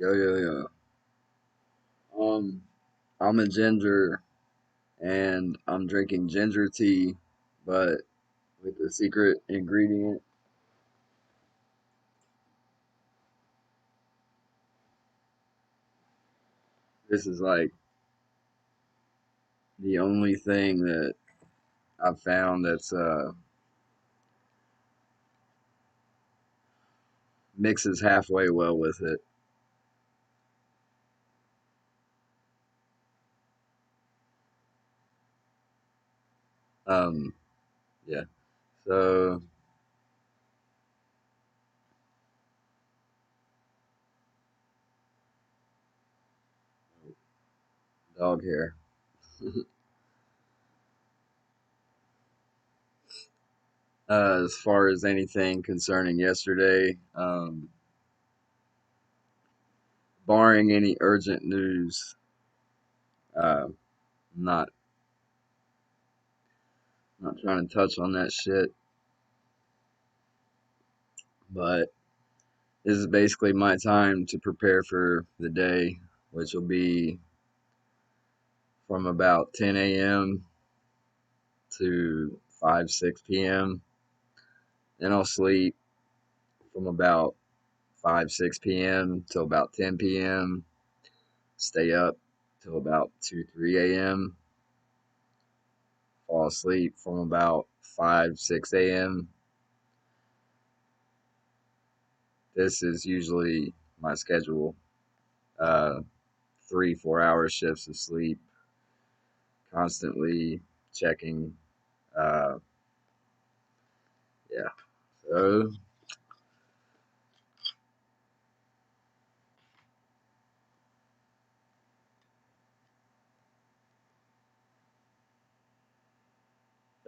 Yo, yo, yo. Um, I'm a ginger and I'm drinking ginger tea, but with a secret ingredient. This is like the only thing that I've found that's mixes halfway well with it. Um, yeah. So dog hair. As far as anything concerning yesterday, barring any urgent news, uh, not not trying to touch on that shit, but this is basically my time to prepare for the day, which will be from about 10 a.m. to 5, 6 p.m. Then I'll sleep from about 5, 6 p.m. till about 10 p.m. Stay up till about 2, 3 a.m. Fall asleep from about 5, 6 a.m. This is usually my schedule. Uh, 3, 4 hour shifts of sleep, constantly checking. Uh, yeah. So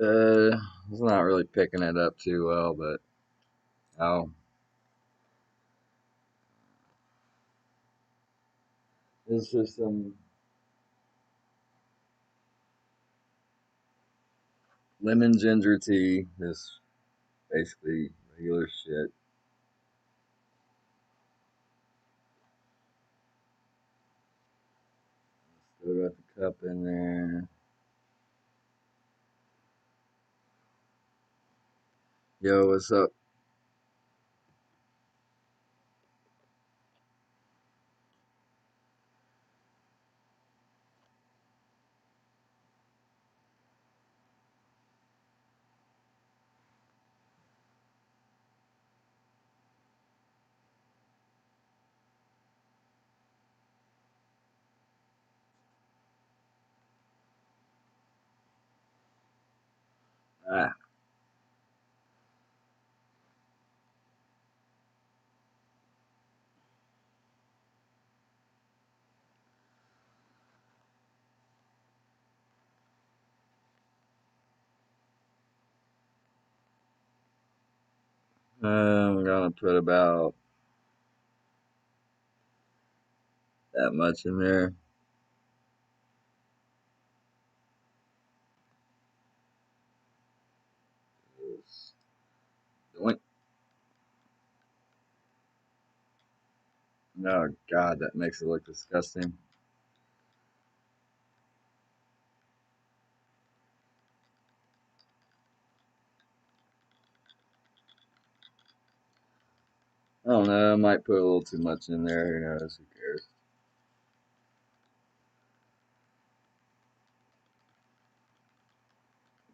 I was not really picking it up too well, but oh, it's just some lemon ginger tea. This basically regular shit. Still got the cup in there. Yo, what's up? Ah, I'm gonna put about that much in there. Doink. Oh God, that makes it look disgusting. I don't know. I might put a little too much in there. Who knows? Who cares?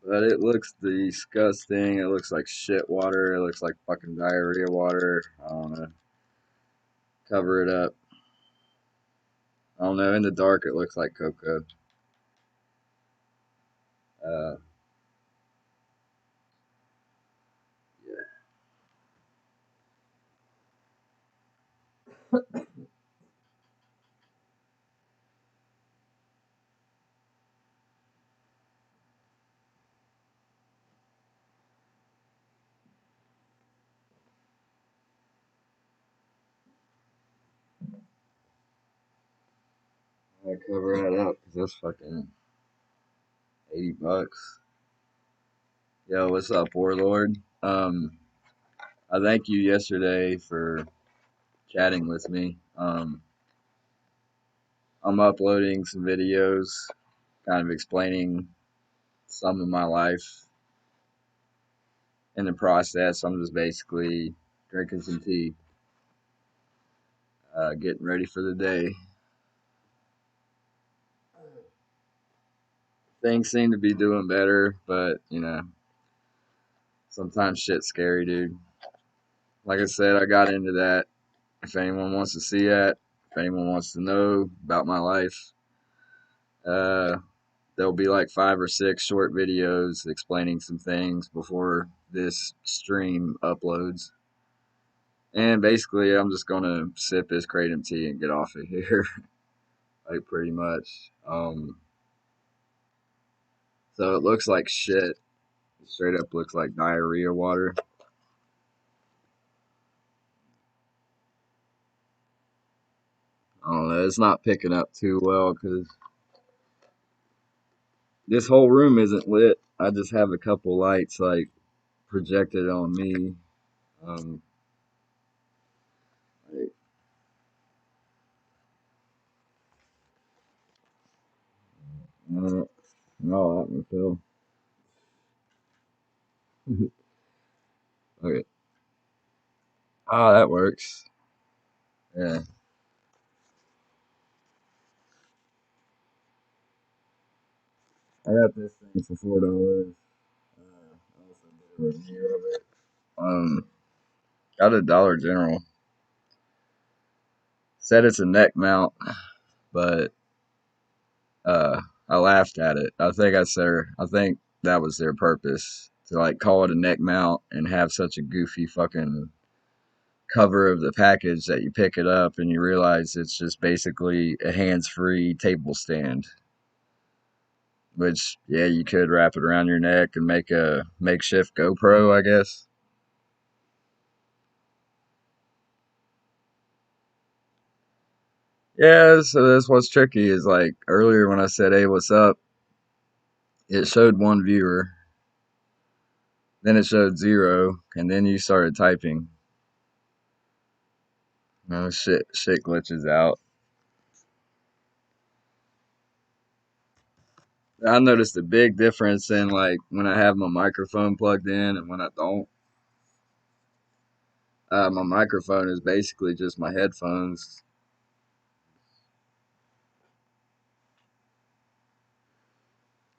But it looks disgusting. It looks like shit water. It looks like fucking diarrhea water. I don't know. Cover it up. I don't know. In the dark, it looks like cocoa. Uh, yeah. I cover that up because that's fucking $80. Yo, what's up, Warlord? I thank you yesterday for chatting with me. I'm uploading some videos, kind of explaining some of my life. In the process, I'm just basically drinking some tea, getting ready for the day. Things seem to be doing better, but sometimes shit's scary, dude. Like I said, I got into that. If anyone wants to see that, if anyone wants to know about my life, uh, there'll be like 5 or 6 short videos explaining some things before this stream uploads. And basically, I'm just gonna sip this kratom tea and get off of here, like pretty much. So it looks like shit. It straight up looks like diarrhea water. I don't know. It's not picking up too well because this whole room isn't lit. I just have a couple lights like projected on me. Um, like, no, that one fell. Okay. Oh, that works. Yeah. I got this thing for $4. I also did a review of it. Got a Dollar General. Said it's a neck mount, but I laughed at it. I think that was their purpose to like call it a neck mount and have such a goofy fucking cover of the package that you pick it up and you realize it's just basically a hands-free table stand. Which, yeah, you could wrap it around your neck and make a makeshift GoPro, I guess. Yeah, so that's what's tricky is like earlier when I said, "Hey, what's up?" It showed one viewer, then it showed 0, and then you started typing. No shit glitches out. I noticed a big difference in like when I have my microphone plugged in and when I don't. My microphone is basically just my headphones.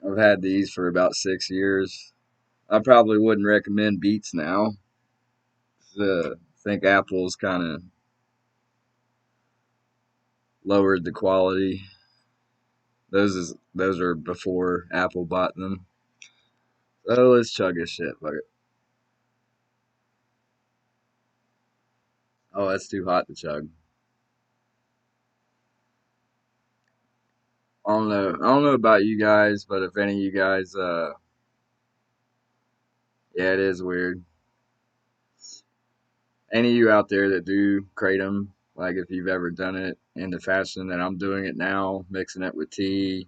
I've had these for about 6 years. I probably wouldn't recommend Beats now. I think Apple's kind of lowered the quality. Those are before Apple bought them. So let's chug this shit. Fuck it. Oh, that's too hot to chug. I don't know about you guys, but if any of you guys, yeah, it is weird. Any of you out there that do kratom, like if you've ever done it in the fashion that I'm doing it now, mixing it with tea,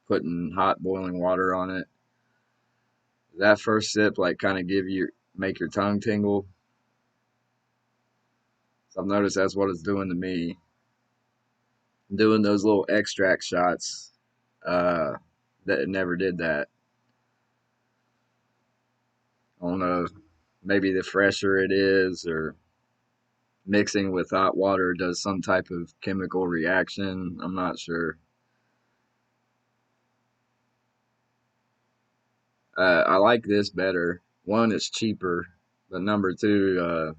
putting hot boiling water on it, that first sip like kind of make your tongue tingle. So I've noticed that's what it's doing to me. Doing those little extract shots, uh, that it never did that. I don't know, maybe the fresher it is, or mixing with hot water does some type of chemical reaction. I'm not sure. I like this better. One, it's cheaper, but number two,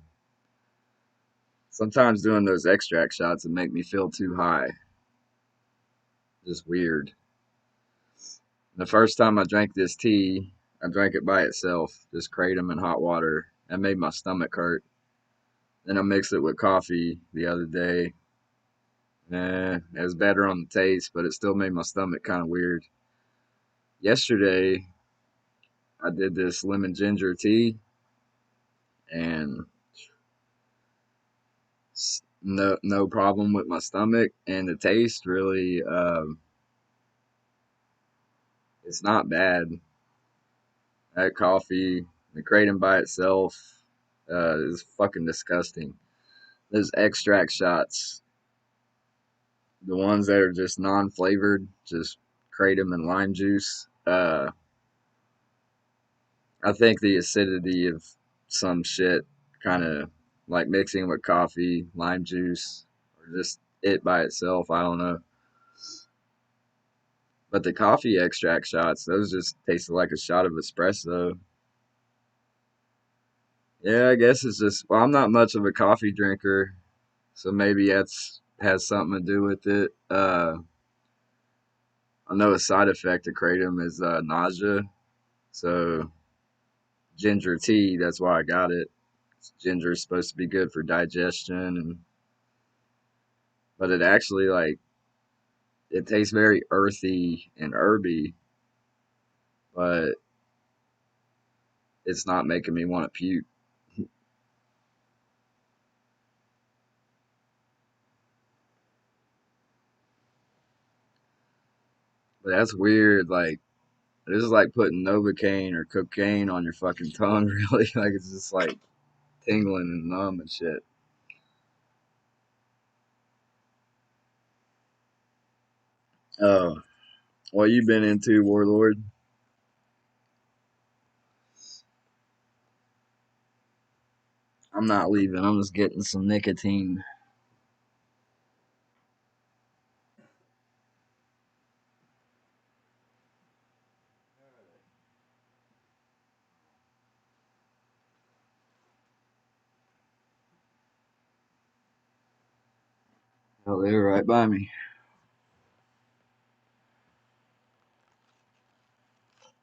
sometimes doing those extract shots would make me feel too high. Just weird. The first time I drank this tea, I drank it by itself, just kratom and hot water. That made my stomach hurt. Then I mixed it with coffee the other day. It was better on the taste, but it still made my stomach kind of weird. Yesterday, I did this lemon ginger tea, and no problem with my stomach, and the taste really, it's not bad. That coffee, the kratom by itself, is fucking disgusting. Those extract shots, the ones that are just non-flavored, just kratom and lime juice. I think the acidity of some shit kind of like mixing with coffee, lime juice, or just it by itself. I don't know. But the coffee extract shots, those just tasted like a shot of espresso. Yeah, I guess it's just, well, I'm not much of a coffee drinker, so maybe that's has something to do with it. I know a side effect of kratom is nausea, so ginger tea, that's why I got it. Ginger is supposed to be good for digestion, and but it actually like it tastes very earthy and herby, but it's not making me want to puke. But that's weird. Like this is like putting Novocaine or cocaine on your fucking tongue, really. Like it's just like tingling and numb and shit. Oh, what you been into, Warlord? I'm not leaving. I'm just getting some nicotine. Oh, they're right by me.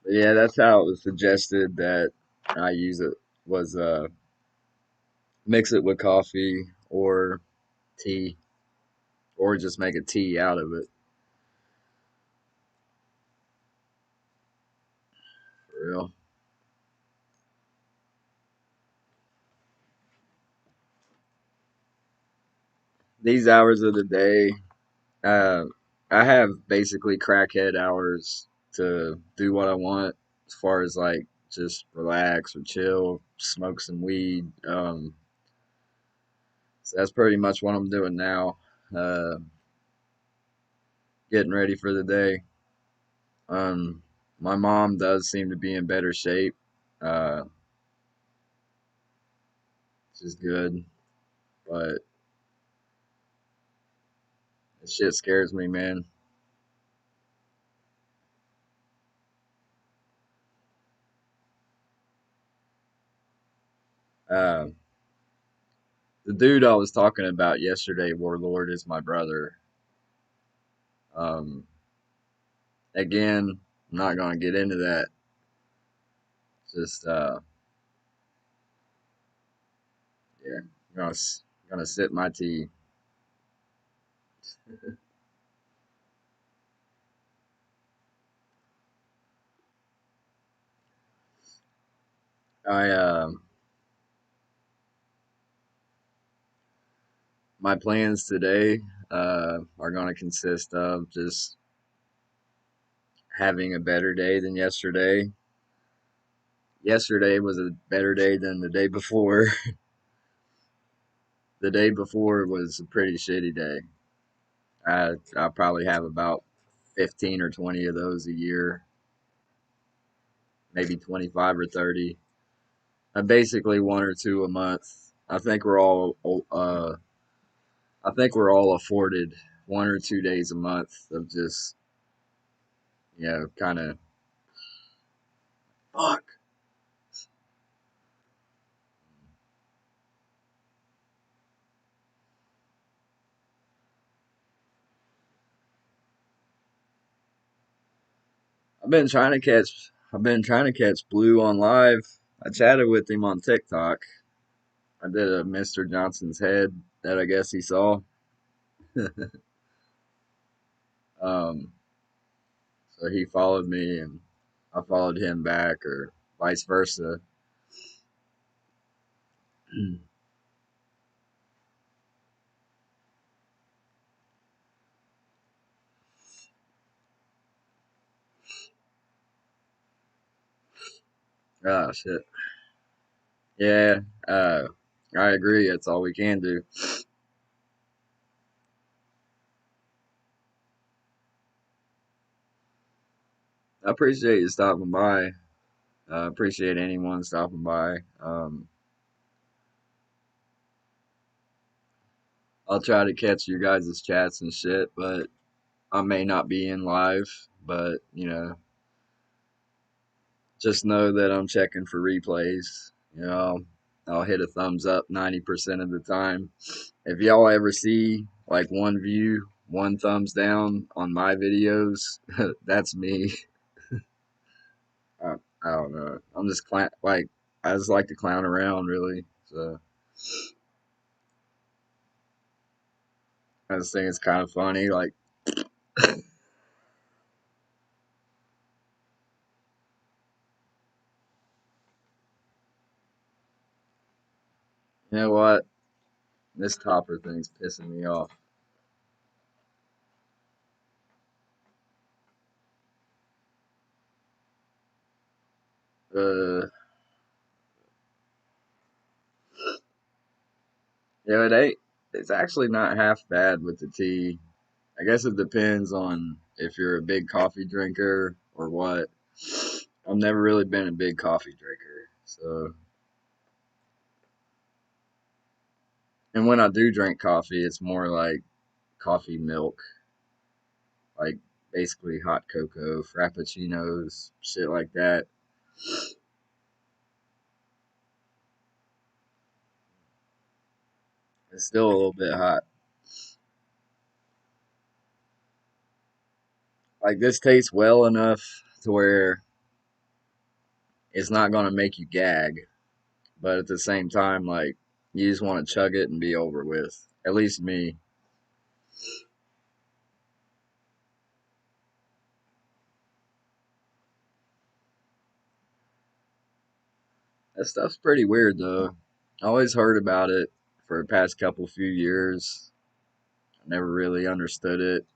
But yeah, that's how it was suggested that I use it. Was mix it with coffee or tea, or just make a tea out of it. For real. These hours of the day, uh, I have basically crackhead hours to do what I want, as far as like just relax or chill, smoke some weed. So that's pretty much what I'm doing now. Uh, Getting ready for the day. Um, my mom does seem to be in better shape, uh, which is good, but this shit scares me, man. Uh, the dude I was talking about yesterday, Warlord, is my brother. Um, Again, I'm not gonna get into that. Just yeah, gonna gonna sip my tea. I My plans today are gonna consist of just having a better day than yesterday. Yesterday was a better day than the day before. The day before was a pretty shitty day. I probably have about 15 or 20 of those a year, maybe 25 or 30. Basically one or two a month. I think we're all afforded 1 or 2 days a month of just, kind of fuck. I've been trying to catch Blue on live. I chatted with him on TikTok. I did a Mr. Johnson's head that I guess he saw. um, so he followed me and I followed him back, or vice versa. Oh shit. Yeah, uh, I agree. That's all we can do. I appreciate you stopping by. I appreciate anyone stopping by. I'll try to catch your guys' chats and shit, but I may not be in live. But, just know that I'm checking for replays. I'll hit a thumbs up 90% of the time. If y'all ever see like one view, one thumbs down on my videos, that's me. I, I don't know. I'm just I just like to clown around, really. So I just think it's kind of funny. Like, you know what? This topper thing's pissing me off. Uh, yeah, it's actually not half bad with the tea. I guess it depends on if you're a big coffee drinker or what. I've never really been a big coffee drinker. So, and when I do drink coffee, it's more like coffee milk, like basically hot cocoa, frappuccinos, shit like that. It's still a little bit hot. Like this tastes well enough to where it's not gonna make you gag, but at the same time, like you just want to chug it and be over with. At least me. That stuff's pretty weird though. I always heard about it for the past couple few years. I never really understood it.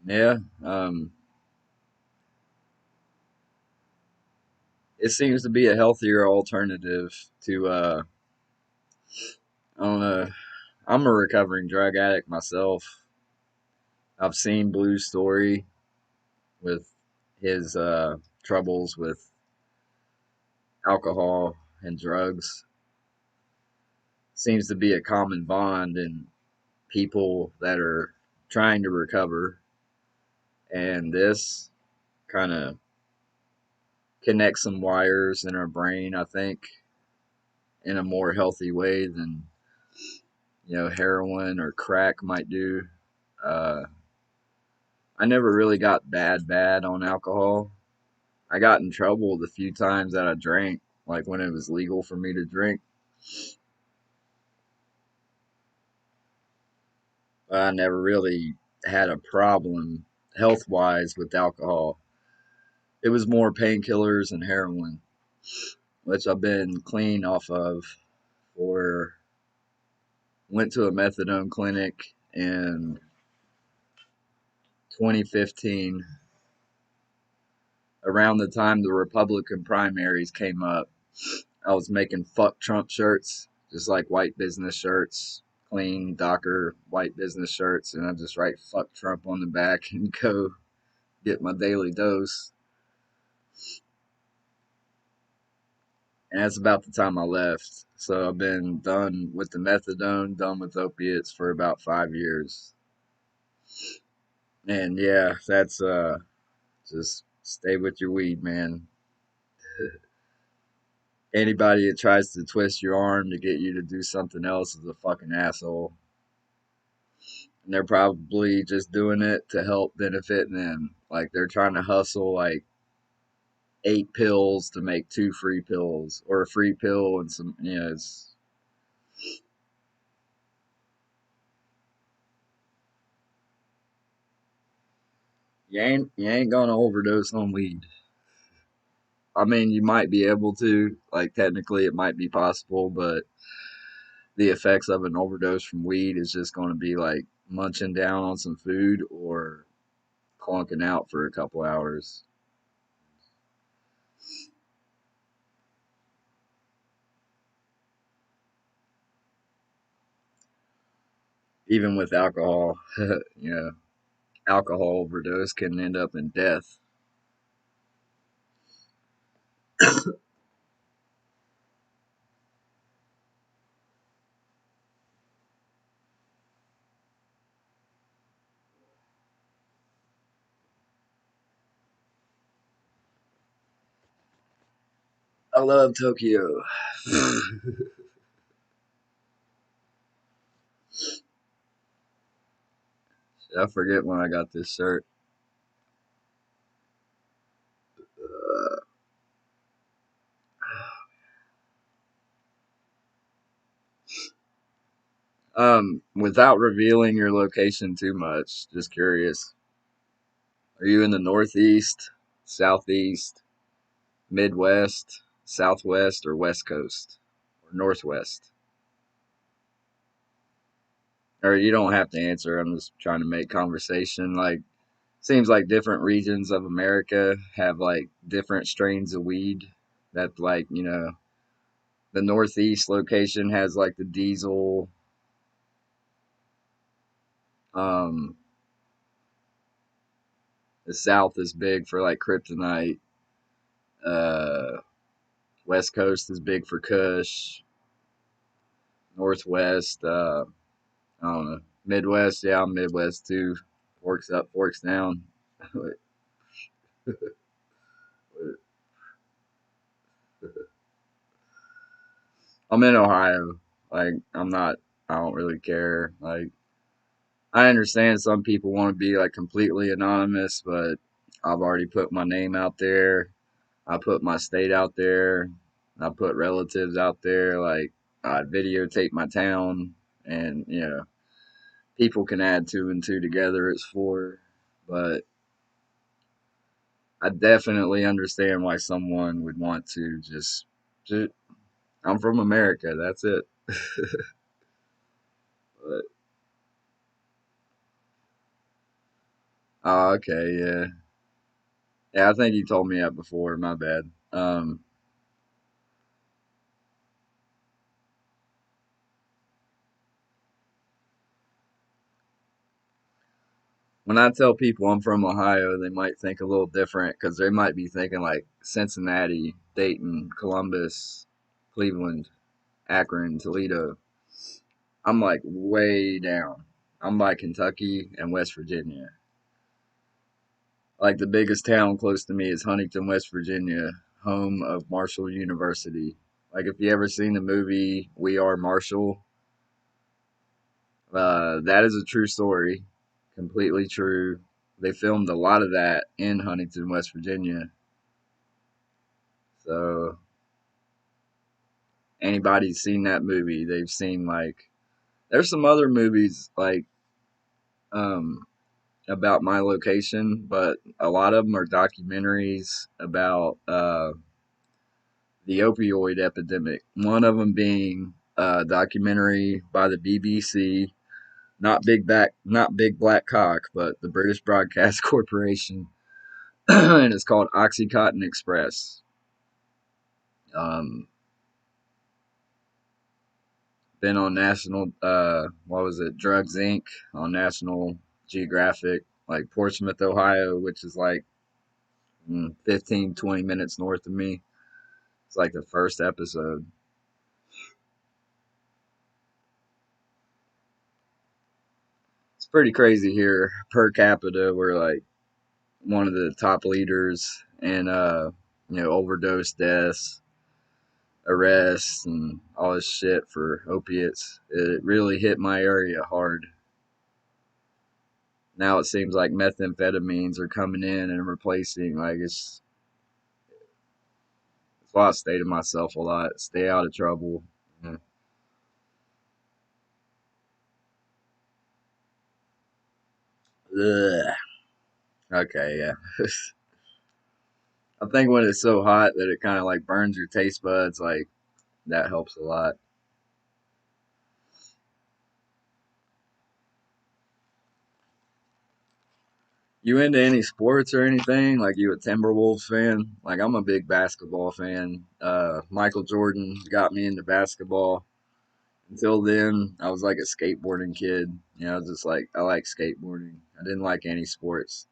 Yeah, it seems to be a healthier alternative to I don't know. I'm a recovering drug addict myself. I've seen Blue's story with his troubles with alcohol and drugs. Seems to be a common bond in people that are trying to recover, and this kind of connects some wires in our brain, I think, in a more healthy way than heroin or crack might do. Uh, I never really got bad on alcohol. I got in trouble the few times that I drank, like when it was legal for me to drink. But I never really had a problem health wise with alcohol. It was more painkillers and heroin, which I've been clean off of for went to a methadone clinic in 2015 around the time the Republican primaries came up. I was making fuck Trump shirts, just like white business shirts, clean Docker white business shirts, and I just write fuck Trump on the back and go get my daily dose. And that's about the time I left. So I've been done with the methadone, done with opiates for about 5 years. And yeah, that's just stay with your weed, man. Anybody that tries to twist your arm to get you to do something else is a fucking asshole. And they're probably just doing it to help benefit them. Like they're trying to hustle like 8 pills to make 2 free pills, or a free pill and some. You ain't gonna overdose on weed. I mean, you might be able to, like technically it might be possible, but the effects of an overdose from weed is just going to be like munching down on some food or clunking out for a couple hours. Even with alcohol, yeah. alcohol overdose can end up in death. I love Tokyo. I forget when I got this shirt. Without revealing your location too much, just curious. Are you in the Northeast, Southeast, Midwest, Southwest, or West Coast, or Northwest? Or you don't have to answer. I'm just trying to make conversation. Like, seems like different regions of America have like different strains of weed. That like the Northeast location has like the diesel. Um, the South is big for like kryptonite. Uh, West Coast is big for Kush. Northwest, I don't know. Midwest, yeah, I'm Midwest too. Forks up, forks down. I'm in Ohio. Like, I'm not, I don't really care. Like, I understand some people want to be like completely anonymous, but I've already put my name out there. I put my state out there. I put relatives out there. Like, I videotape my town, and people can add two and two together. It's four, but I definitely understand why someone would want to just I'm from America. That's it. But oh, okay, yeah, yeah. I think you told me that before. My bad. When I tell people I'm from Ohio, they might think a little different because they might be thinking like Cincinnati, Dayton, Columbus, Cleveland, Akron, Toledo. I'm like way down. I'm by Kentucky and West Virginia. Like the biggest town close to me is Huntington, West Virginia, home of Marshall University. Like if you ever seen the movie We Are Marshall, that is a true story, completely true. They filmed a lot of that in Huntington, West Virginia. So anybody's seen that movie, they've seen like there's some other movies like um about my location, but a lot of them are documentaries about the opioid epidemic. One of them being a documentary by the BBC, not Big Black Cock, but the British Broadcast Corporation, and it's called OxyContin Express. Um, been on national, what was it, Drugs Inc. on National Geographic, like Portsmouth, Ohio, which is like 15, 20 minutes north of me. It's like the first episode. It's pretty crazy here. Per capita, we're like one of the top leaders in overdose deaths, arrests, and all this shit for opiates. It really hit my area hard. Now it seems like methamphetamines are coming in and replacing. Like it's why I stay to myself a lot. Stay out of trouble. Yeah. Ugh. Okay, yeah. I think when it's so hot that it kind of like burns your taste buds, like that helps a lot. You into any sports or anything? Like you a Timberwolves fan? Like I'm a big basketball fan. Michael Jordan got me into basketball, Until then, I was like a skateboarding kid. You know, just like I like skateboarding. I didn't like any sports.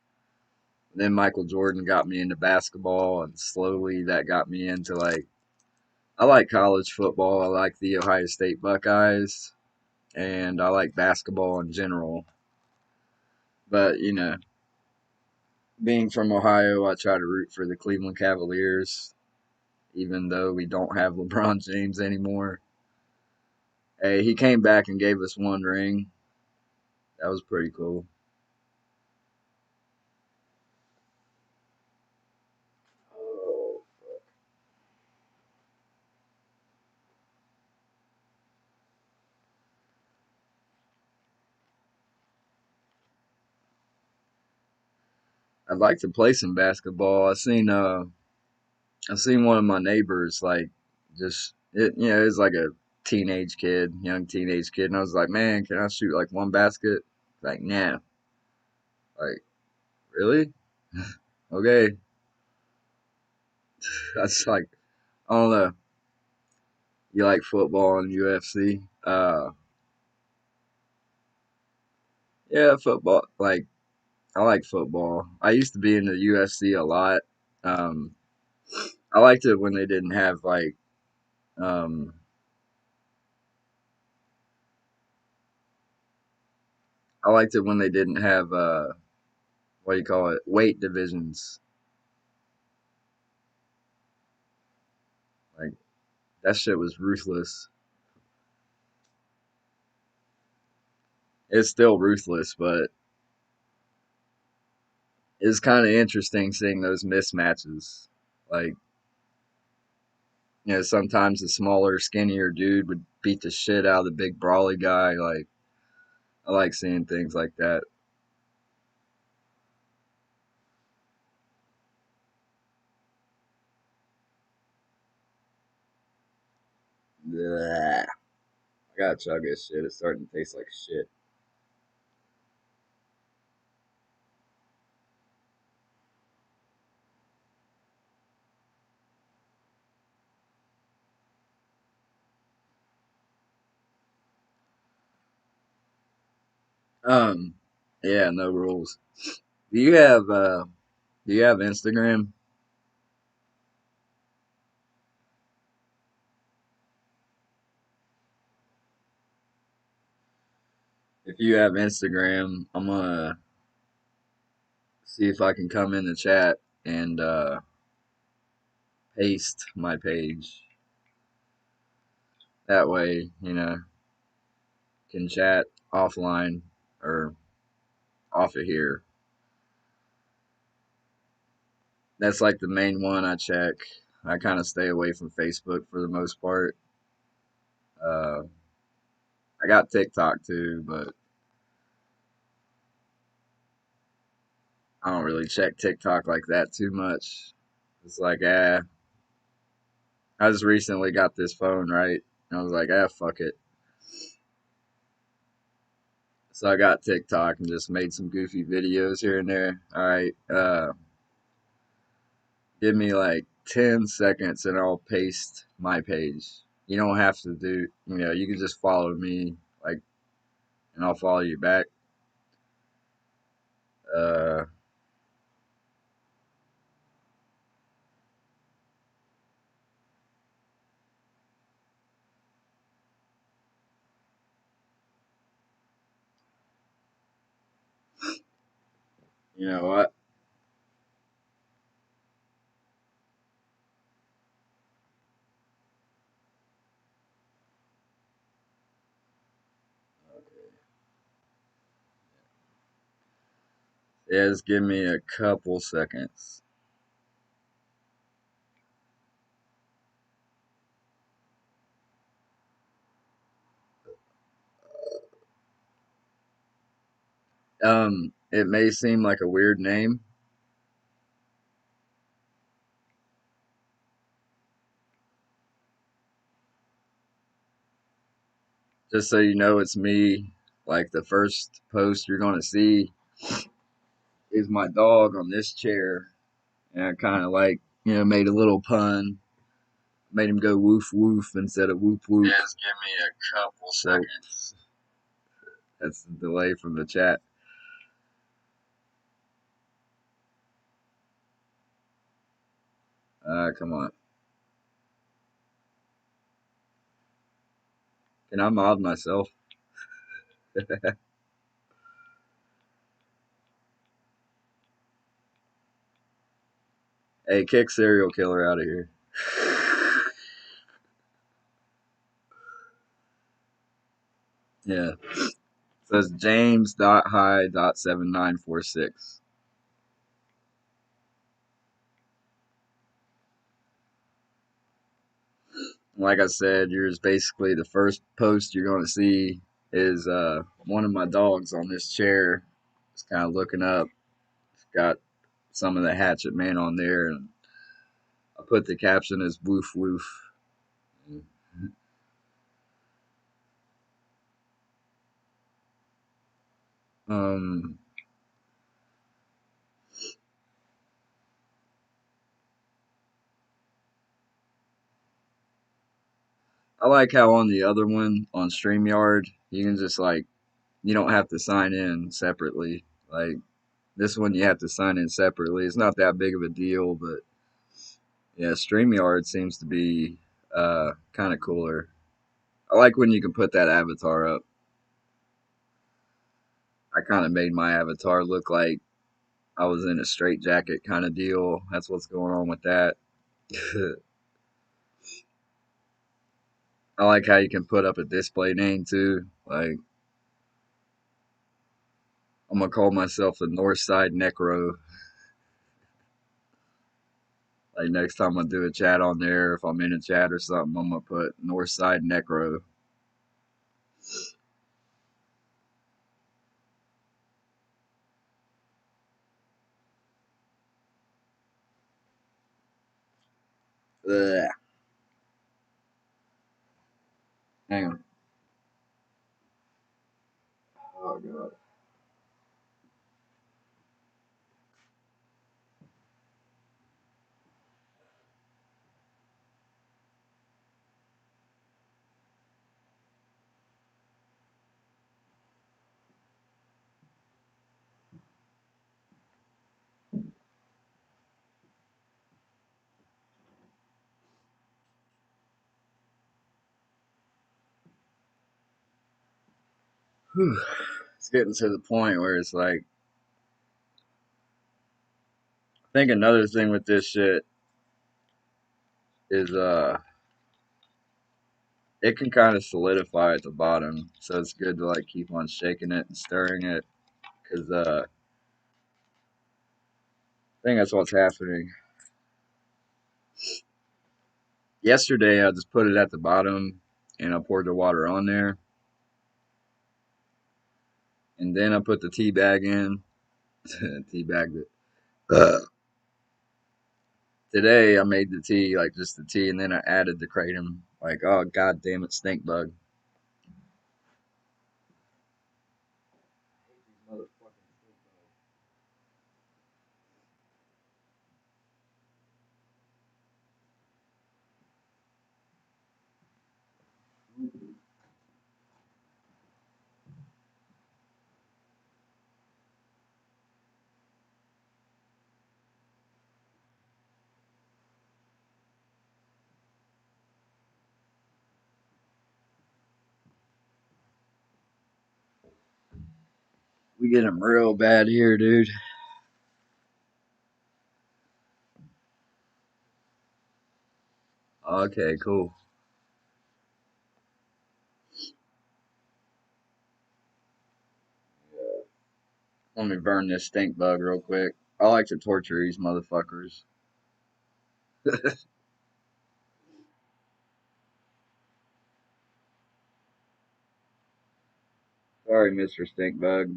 Then Michael Jordan got me into basketball, and slowly that got me into like I like college football. I like the Ohio State Buckeyes, and I like basketball in general. But you know, being from Ohio, I try to root for the Cleveland Cavaliers, even though we don't have LeBron James anymore. Hey, he came back and gave us one ring. That was pretty cool. Oh, I'd like to play some basketball. I seen one of my neighbors like just it you know, it's like a teenage kid, young teenage kid, and I was like, man, can I shoot like one basket? Like, nah. Like, really? Okay. That's like I don't know. You like football and UFC? Yeah, football. Like I like football. I used to be in the UFC a lot. Um, I liked it when they didn't have like um, I liked it when they didn't have what do you call it? Weight divisions. Like that shit was ruthless. It's still ruthless, but it's kind of interesting seeing those mismatches. Like, you know, sometimes the smaller, skinnier dude would beat the shit out of the big brawly guy. Like, I like seeing things like that. Blah. I gotta chug this shit. It's starting to taste like shit. Um, yeah, no rules. Do you have do you have Instagram? If you have Instagram, I'm gonna see if I can come in the chat and paste my page. That way, you know, can chat offline or off of here. That's like the main one I check. I kind of stay away from Facebook for the most part. Uh, I got TikTok too, but I don't really check TikTok like that too much. It's like, I just recently got this phone, right? And I was like, fuck it. So I got TikTok and just made some goofy videos here and there. All right, give me like 10 seconds and I'll paste my page. You don't have to do, you know, you can just follow me, like, and I'll follow you back. Uh, you know what? Yeah, just give me a couple seconds. It may seem like a weird name, just so you know it's me. Like the first post you're gonna see is my dog on this chair, and I kind of like, you know, made a little pun Made him go woof woof instead of whoop whoop. Just give me a couple seconds. That's the delay from the chat. Come on. Can I mod myself? Hey, kick serial killer out of here. Yeah. It says James.high.7946. Like I said, yours basically the first post you're going to see is one of my dogs on this chair. It's kind of looking up. It's got some of the Hatchet Man on there, and I put the caption as woof woof. Um, I like how on the other one on StreamYard you can just like you don't have to sign in separately. Like this one you have to sign in separately. It's not that big of a deal, but yeah, StreamYard seems to be kind of cooler. I like when you can put that avatar up. I kind of made my avatar look like I was in a straight jacket kind of deal. That's what's going on with that. I like how you can put up a display name too. Like I'm gonna call myself the Northside Necro. Like next time I do a chat on there, if I'm in a chat or something, I'm gonna put Northside Necro. Ugh. Hang on. Oh god. Whew. It's getting to the point where it's like I think another thing with this shit is it can kind of solidify at the bottom, so it's good to like keep on shaking it and stirring it because I think that's what's happening. Yesterday I just put it at the bottom and I poured the water on there, and then I put the tea bag in, tea bagged it. Today I made the tea like just the tea, and then I added the kratom. Like, oh god damn it, stink bug. We get them real bad here, dude. Okay, cool. Let me burn this stink bug real quick. I like to torture these motherfuckers. Sorry, Mr. Stink Bug.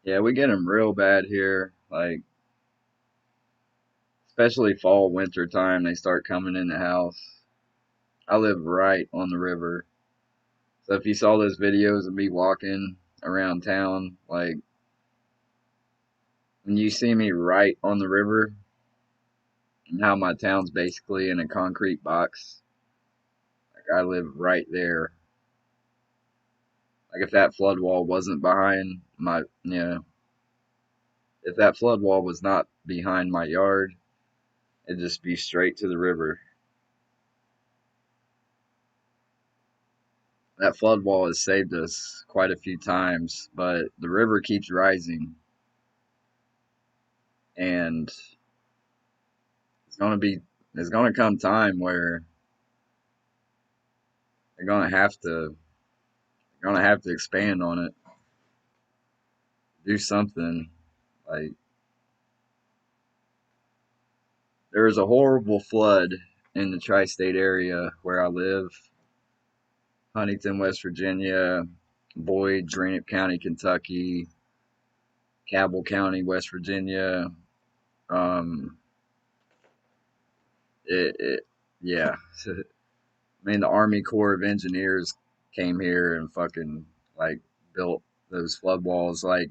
Yeah, we get them real bad here. Like, especially fall, winter time, they start coming in the house. I live right on the river. So if you saw those videos of me walking around town, like when you see me right on the river and how my town's basically in a concrete box, like I live right there. Like if that flood wall wasn't behind my, if that flood wall was not behind my yard, it'd just be straight to the river. That flood wall has saved us quite a few times, but the river keeps rising, and it's gonna be, it's gonna come time where they're gonna have to expand on it, do something. Like there was a horrible flood in the tri-state area where I live, Huntington, West Virginia, Boyd, Drainip County, Kentucky, Cabell County, West Virginia. Um, it yeah. I mean, the Army Corps of Engineers came here and fucking like built those flood walls. Like,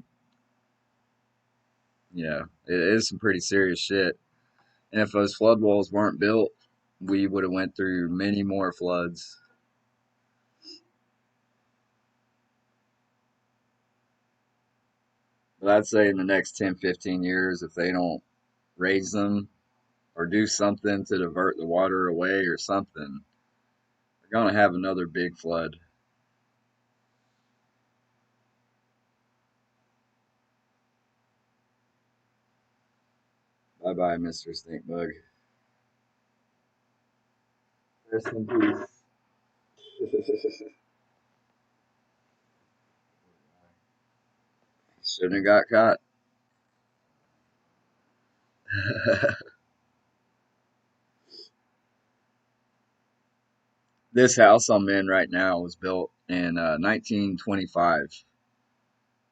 yeah, it is some pretty serious shit. And if those flood walls weren't built, we would have went through many more floods. But I'd say in the next 10, 15 years, if they don't raise them or do something to divert the water away or something, we're going to have another big flood. Bye bye, Mr. Stinkbug. Rest in peace. Shouldn't have got caught. This house I'm in right now was built in 1925.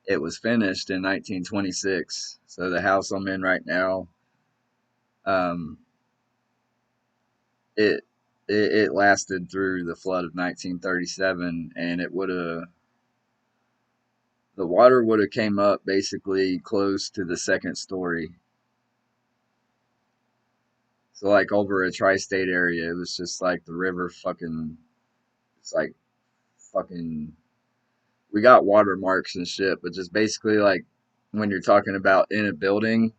It was finished in 1926. So the house I'm in right now, um, it, it lasted through the flood of 1937, and it would have, the water would have came up basically close to the second story. So like over a tri-state area, it was just like the river fucking. It's like fucking. We got watermarks and shit, but just basically like when you're talking about in a building,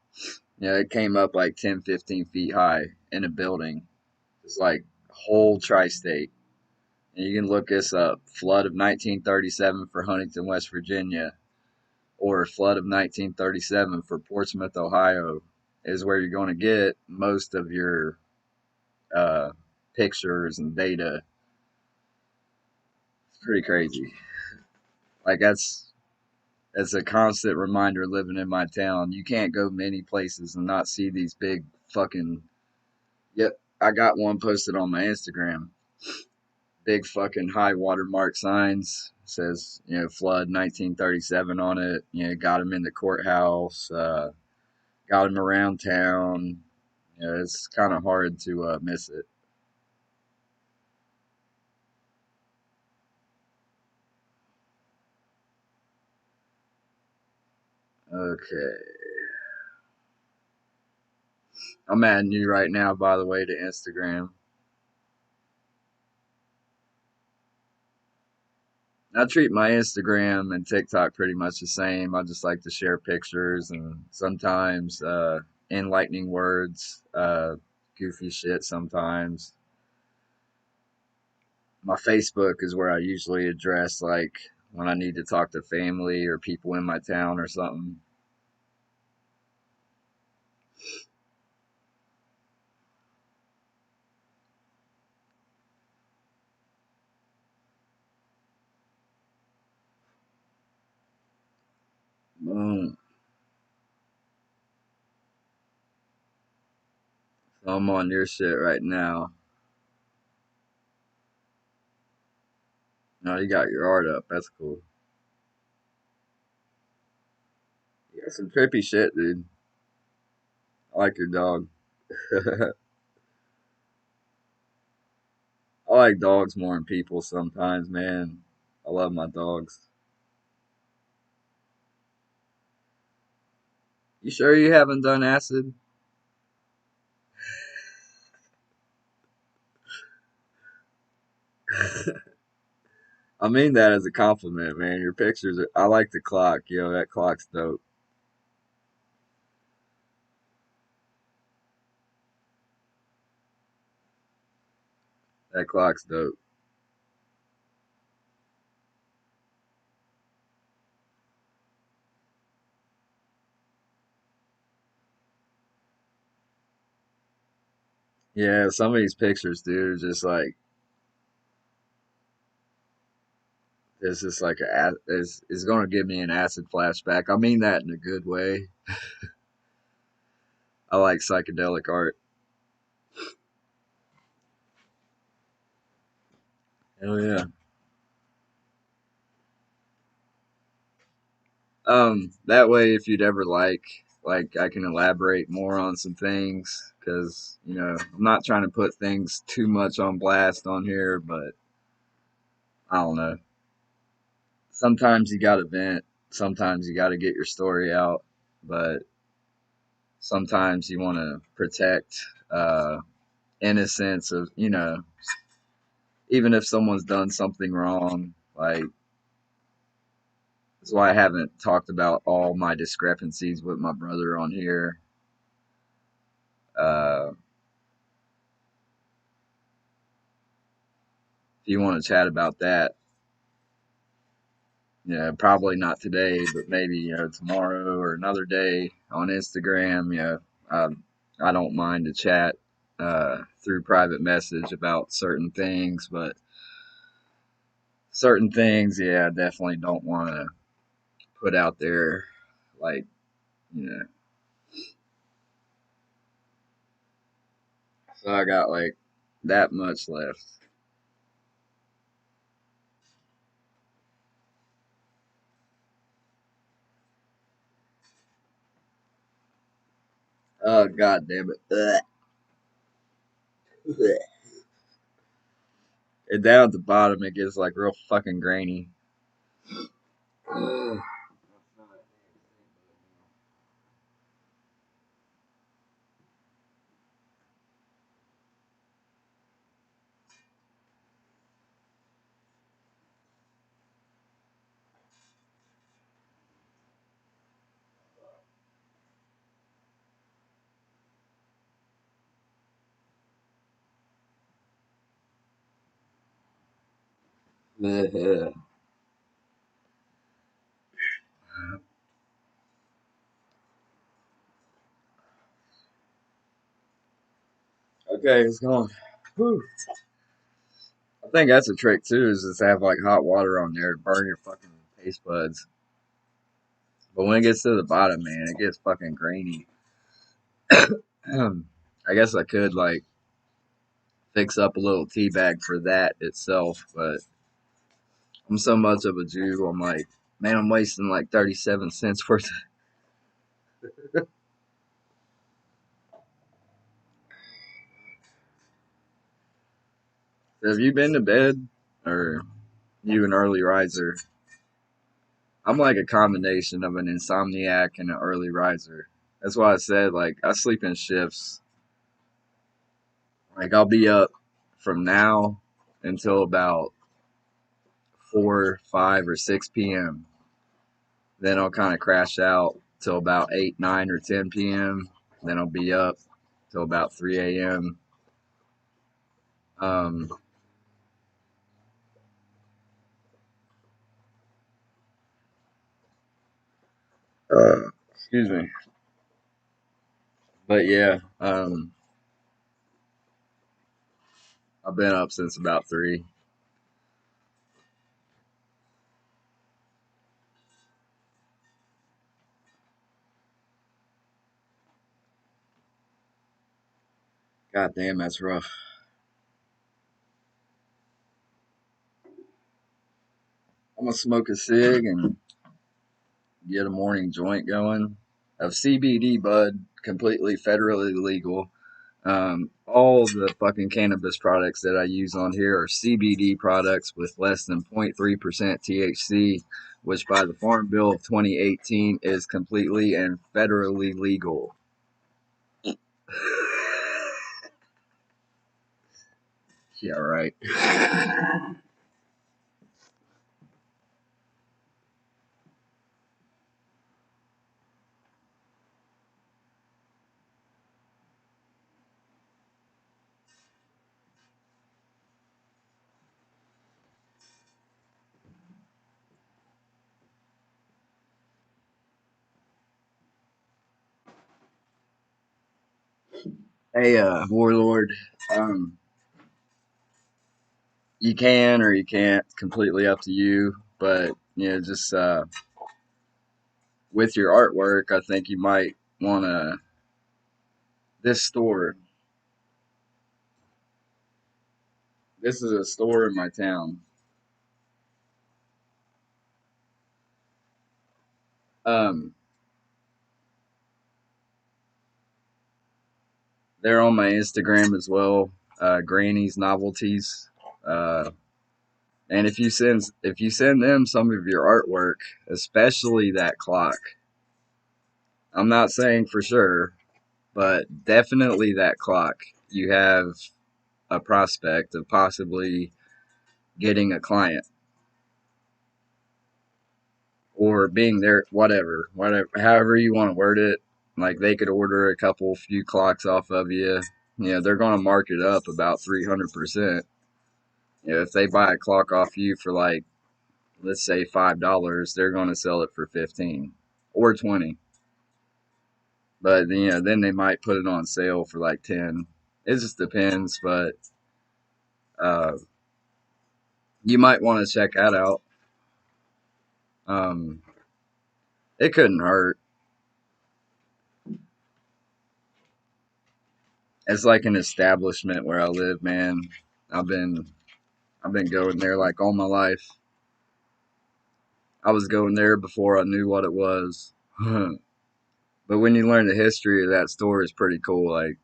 it came up like 10, 15 feet high in a building. It's like whole tri-state. And you can look this up. Flood of 1937 for Huntington, West Virginia, or flood of 1937 for Portsmouth, Ohio, is where you're going to get most of your uh, pictures and data. It's pretty crazy. Like that's a constant reminder living in my town. You can't go many places and not see these big fucking. Yep, I got one posted on my Instagram. Big fucking high watermark signs says flood 1937 on it. Got him in the courthouse. Got him around town. It's kind of hard to miss it. Okay, I'm adding you right now, by the way, to Instagram. I treat my Instagram and TikTok pretty much the same. I just like to share pictures and sometimes enlightening words, goofy shit sometimes. My Facebook is where I usually address like when I need to talk to family or people in my town or something. Boom. So I'm on your shit right now. No, you got your art up. That's cool. You got some trippy shit, dude. I like your dog. I like dogs more than people sometimes, man. I love my dogs. You sure you haven't done acid? I mean that as a compliment, man. Your pictures are, I like the clock, yo. That clock's dope. That clock's dope. Yeah, some of these pictures, dude, are just like it's just like it's gonna give me an acid flashback. I mean that in a good way. I like psychedelic art. Hell yeah. That way, if you'd ever like I can elaborate more on some things because I'm not trying to put things too much on blast on here, but I don't know. Sometimes you gotta vent. Sometimes you gotta get your story out, but sometimes you want to protect innocence of even if someone's done something wrong. Like that's why I haven't talked about all my discrepancies with my brother on here. If you want to chat about that, probably not today, but maybe tomorrow or another day on Instagram. I don't mind to chat through private message about certain things, but certain things, yeah, I definitely don't want to put out there. Like, you know, so I got like that much left. Oh god damn it! Ugh. And down at the bottom, it gets like real fucking grainy. Ugh. Ugh. Okay, it's gone. Whew. I think that's a trick too, is just have like hot water on there to burn your fucking taste buds. But when it gets to the bottom, man, it gets fucking grainy. I guess I could like fix up a little tea bag for that itself, but I'm so much of a Jew. I'm like, man, I'm wasting like 37 cents worth. Have you been to bed or you an early riser? I'm like a combination of an insomniac and an early riser. That's why I said like I sleep in shifts. Like I'll be up from now until about 4, 5, or 6 p.m. Then I'll kind of crash out till about 8, 9, or 10 p.m. Then I'll be up till about 3 a.m. Um, excuse me, but yeah, I've been up since about 3. God damn, that's rough. I'm gonna smoke a cig and get a morning joint going of CBD bud, completely federally legal. All the fucking cannabis products that I use on here are CBD products with less than 0.3% THC, which by the Farm Bill of 2018 is completely and federally legal. Yeah, right. Hey, Warlord, um, you can or you can't, completely up to you, but, just, with your artwork, I think you might want to, this store, this is a store in my town. Um, they're on my Instagram as well, Granny's Novelties. Uh, and if you send them some of your artwork, especially that clock, I'm not saying for sure, but definitely that clock, you have a prospect of possibly getting a client or being there, whatever, however you want to word it. Like they could order a couple few clocks off of you. They're going to mark it up about 300%. If they buy a clock off you for like, let's say $5, they're going to sell it for 15 or 20. But then they might put it on sale for like 10. It just depends, but uh, you might want to check that out. Um, it couldn't hurt. It's like an establishment where I live, man. I've been I've been going there like all my life. I was going there before I knew what it was. But when you learn the history of that store, it's pretty cool. Like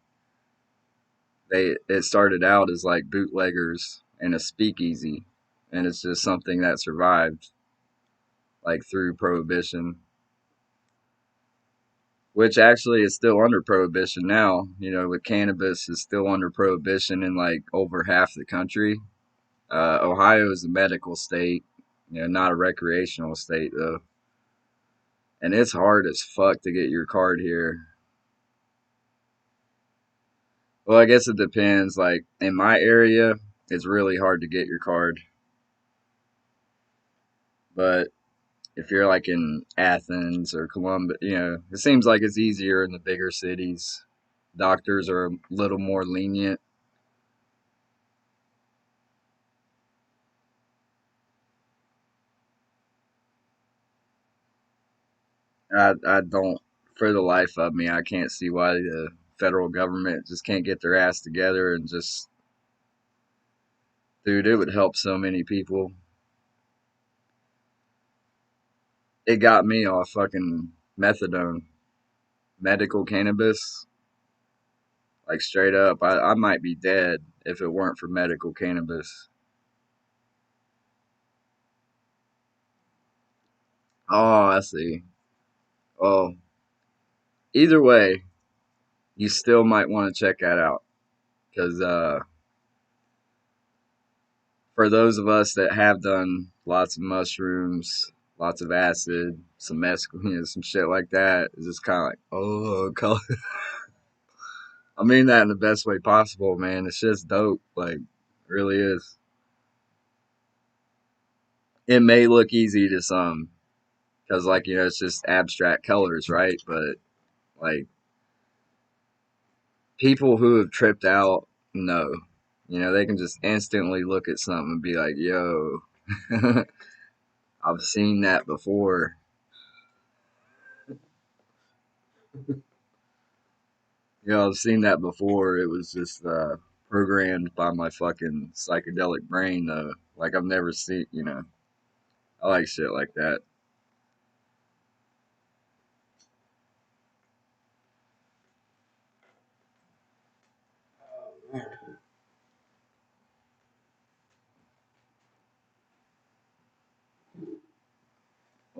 it started out as like bootleggers and a speakeasy, and it's just something that survived like through prohibition, which actually is still under prohibition now. With cannabis is still under prohibition in like over half the country. Ohio is a medical state, not a recreational state though, and it's hard as fuck to get your card here. Well, I guess it depends. Like in my area, it's really hard to get your card, but if you're like in Athens or Columbus, it seems like it's easier in the bigger cities. Doctors are a little more lenient. I don't, for the life of me, I can't see why the federal government just can't get their ass together and just, dude, it would help so many people. It got me off fucking methadone, medical cannabis, like straight up. I might be dead if it weren't for medical cannabis. Oh, I see. Well, either way, you still might want to check that out because for those of us that have done lots of mushrooms, lots of acid, some mescaline, some shit like that, it's just kind of like, oh, color. I mean that in the best way possible, man. It's just dope, like, really is. It may look easy to some because, like, it's just abstract colors, right? But like people who have tripped out know, they can just instantly look at something and be like, yo, I've seen that before. I've seen that before. It was just programmed by my fucking psychedelic brain, though. Like, I've never seen. I like shit like that.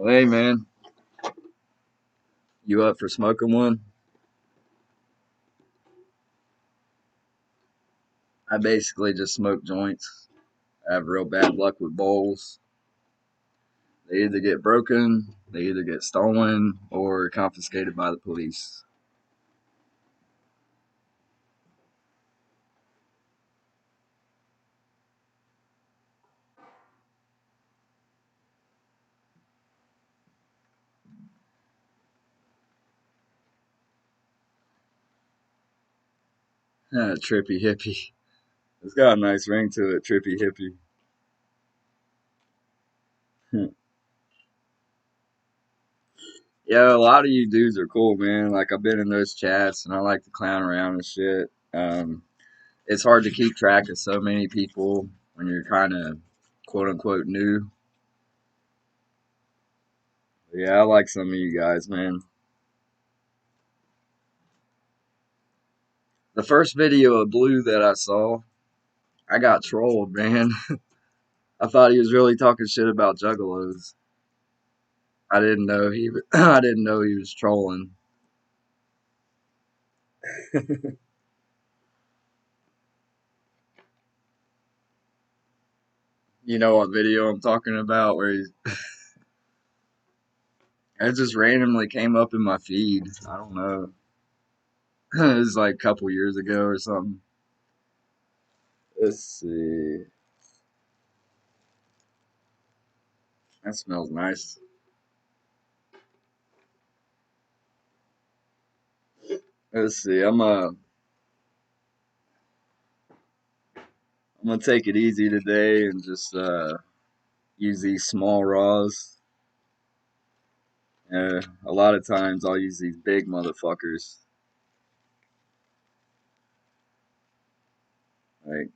Well, hey man, you up for smoking one? I basically just smoke joints. I have real bad luck with bowls. They either get broken, they either get stolen, or confiscated by the police. Trippy hippie. It's got a nice ring to it, trippy hippie. Yeah, a lot of you dudes are cool, man. Like I've been in those chats and I like to clown around and shit. It's hard to keep track of so many people when you're kind of quote unquote new. Yeah, I like some of you guys, man. The first video of Blue that I saw, I got trolled, man. I thought he was really talking shit about juggalos. I didn't know I didn't know he was trolling. You know what video I'm talking about? It just randomly came up in my feed. I don't know. It was like a couple years ago or something. Let's see. That smells nice. Let's see. I'm gonna take it easy today and just use these small raws. A lot of times I'll use these big motherfuckers. Like,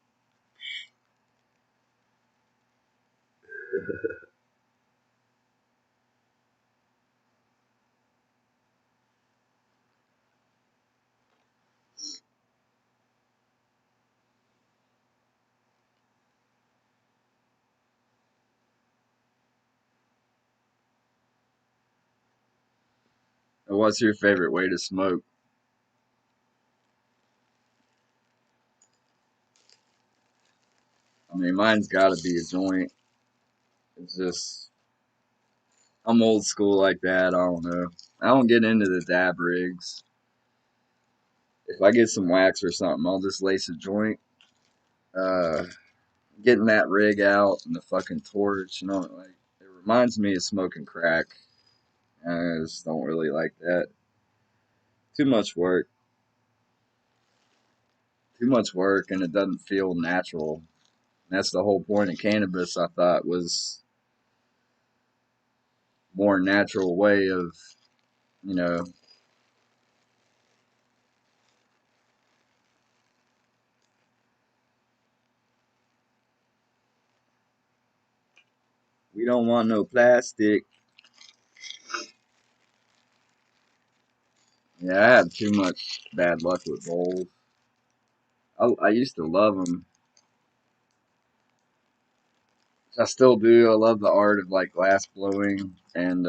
what's your favorite way to smoke? I mean, mine's got to be a joint. It's just I'm old school like that. I don't know. I don't get into the dab rigs. If I get some wax or something, I'll just lace a joint. Uh, Getting that rig out and the fucking torch, you know, like it reminds me of smoking crack. I just don't really like that. Too much work. Too much work, and it doesn't feel natural. That's the whole point of cannabis. I thought was more natural way of, you know, we don't want no plastic. Yeah, I had too much bad luck with bowls. I used to love them. I still do. I love the art of like glass blowing and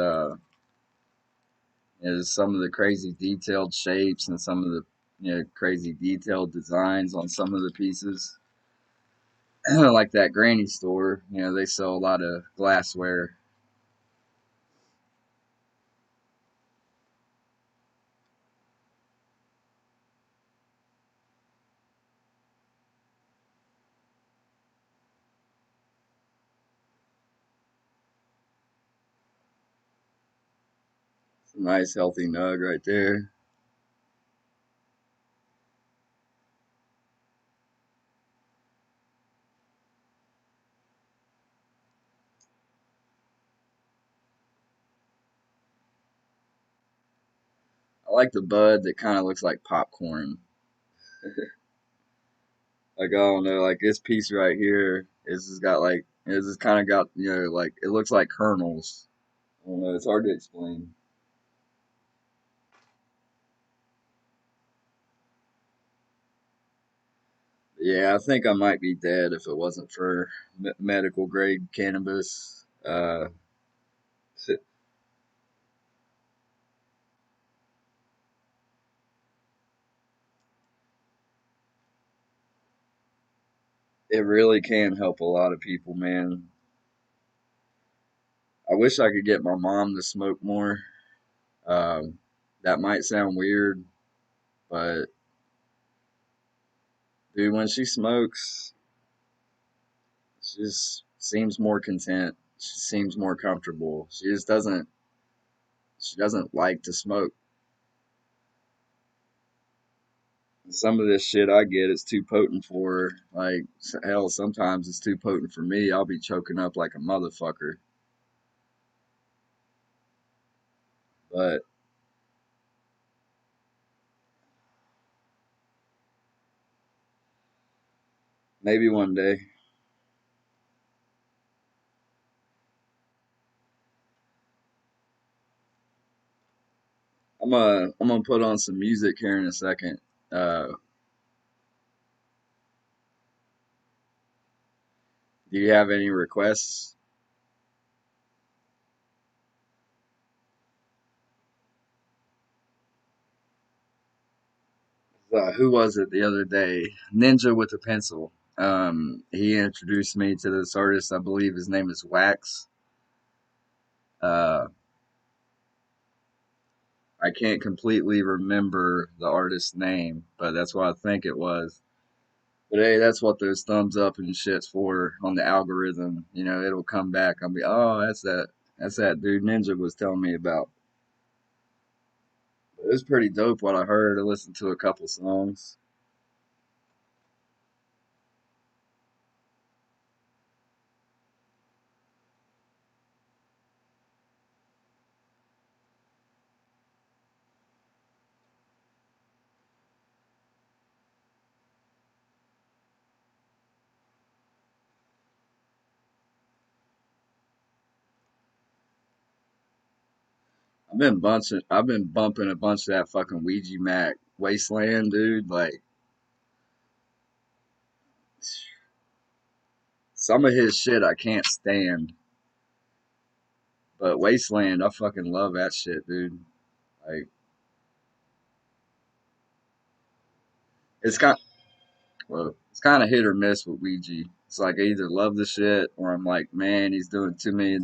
is some of the crazy detailed shapes and some of the crazy detailed designs on some of the pieces. Like that granny store, they sell a lot of glassware. It's a nice healthy nug right there. I like the bud that kind of looks like popcorn. Like I don't know, like this piece right here is just got like it's just kind of got like it looks like kernels. I don't know, it's hard to explain. Yeah, I think I might be dead if it wasn't for medical grade cannabis. It really can help a lot of people, man. I wish I could get my mom to smoke more. Um, that might sound weird, but dude, when she smokes, she just seems more content. She seems more comfortable. She doesn't like to smoke. Some of this shit I get is too potent for her. Like, hell, sometimes it's too potent for me. I'll be choking up like a motherfucker. But maybe one day. I'm gonna put on some music here in a second. Uh, do you have any requests? Who was it the other day? Ninja with a pencil. He introduced me to this artist. I believe his name is Wax. Uh, I can't completely remember the artist's name, but that's what I think it was. But hey, that's what those thumbs up and shit's for on the algorithm. You know, it'll come back. I'll be, oh, that's that. That's that dude Ninja was telling me about. But it was pretty dope what I heard. I listened to a couple songs. I've been bumping a bunch of that fucking Ouija Mac Wasteland, dude. Like some of his shit I can't stand, but Wasteland, I fucking love that shit, dude. Like it's kind, well, it's kind of hit or miss with Ouija. It's like I either love the shit or I'm like, man, he's doing too many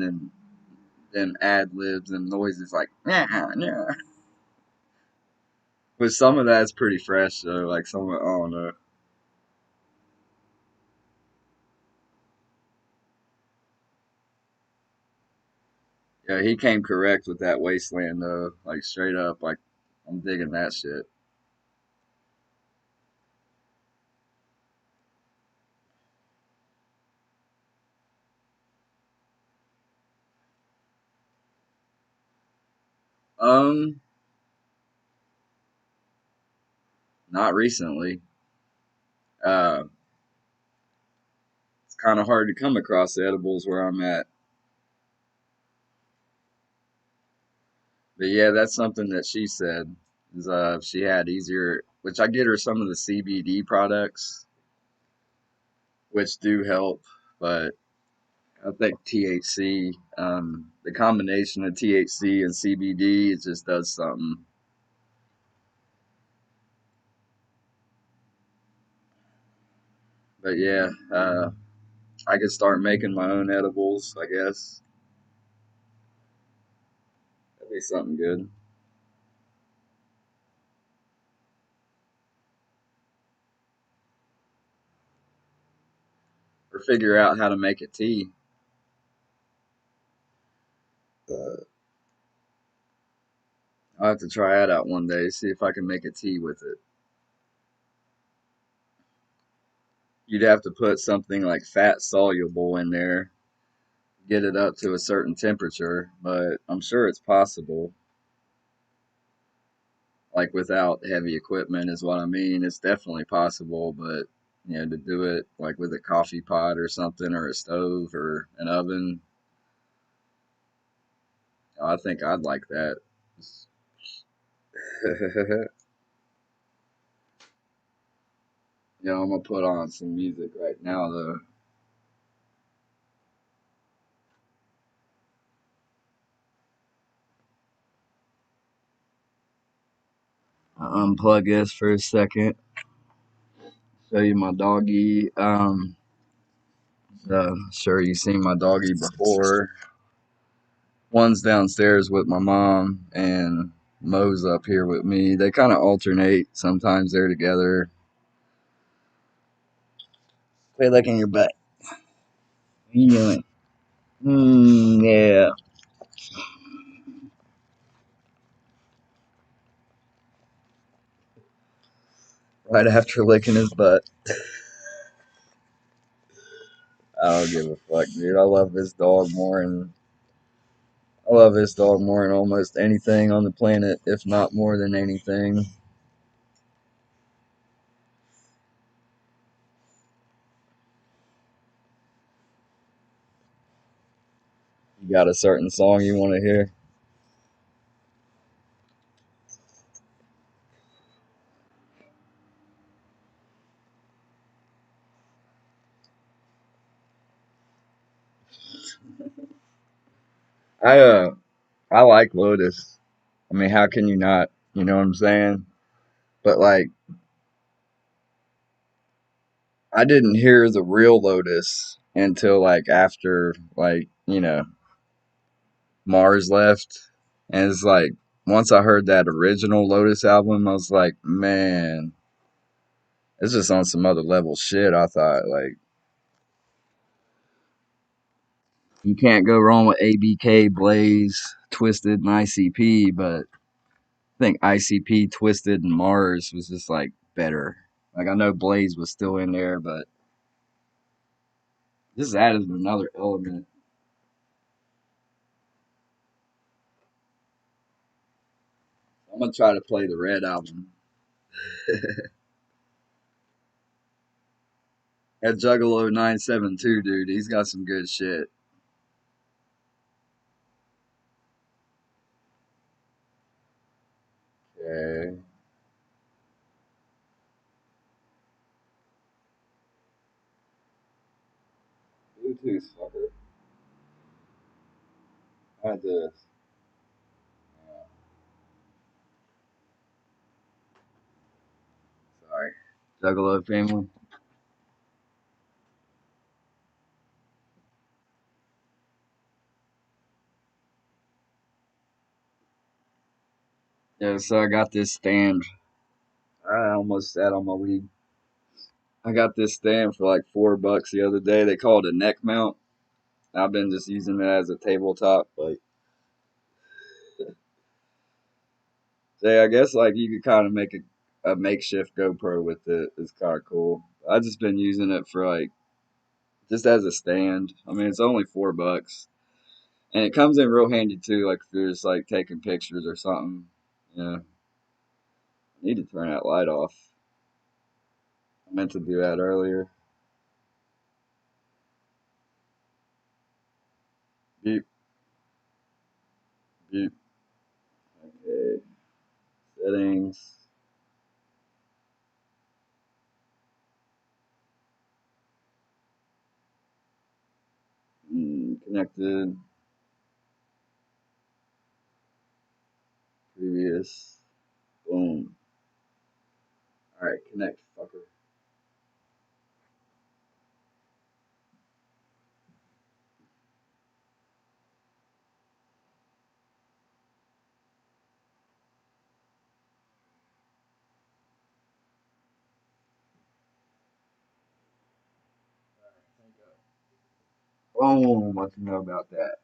them ad libs and noises like yeah, yeah. But some of that's pretty fresh though. Like some of I don't know. Yeah, he came correct with that Wasteland though. Like straight up, like I'm digging that shit. Um, not recently. Uh, it's kind of hard to come across edibles where I'm at. But yeah, that's something that she said is she had easier, which I get her some of the CBD products, which do help, but I think THC, the combination of THC and CBD, it just does something. But yeah, I could start making my own edibles, I guess. That'd be something good. Or figure out how to make a tea. Uh, I'll have to try that out one day, see if I can make a tea with it. You'd have to put something like fat soluble in there, get it up to a certain temperature, but I'm sure it's possible. Like without heavy equipment is what I mean. It's definitely possible, but you know, to do it like with a coffee pot or something or a stove or an oven, I think I'd like that. I'm gonna put on some music right now though. I'll unplug this for a second. Show you my doggy. Sure, you've seen my doggy before. One's downstairs with my mom, and Mo's up here with me. They kind of alternate. Sometimes they're together. Quit licking your butt. What are you doing? Yeah. Right after licking his butt. I don't give a fuck, dude. I love this dog more than almost anything on the planet, if not more than anything. You got a certain song you want to hear? I I like Lotus. I mean, how can you not? You know what I'm saying? But like, I didn't hear the real Lotus until like after Mars left, and it's like once I heard that original Lotus album, I was like, man, it's just on some other level shit. I thought like you can't go wrong with ABK, Blaze, Twisted, and ICP, but I think ICP, Twisted, and Mars was just like better. Like I know Blaze was still in there, but this added another element. I'm gonna try to play the Red album. That Juggalo 972 dude, he's got some good shit. Okay. Bluetooth fucker. I had to. Sorry. Juggalo family. Yeah, so I got this stand. I almost sat on my weed. I got this stand for like $4 the other day. They call it a neck mount. I've been just using it as a tabletop. Like, say, I guess like you could kind of make a makeshift GoPro with it. It's kind of cool. I just been using it for like just as a stand. I mean, it's only $4, and it comes in real handy too. Like if you're just like taking pictures or something. Yeah, I need to turn that light off. I meant to do that earlier. Beep, beep. Okay, settings. Connected. Previous. Boom. All right, connect, fucker. Boom. What you know about that?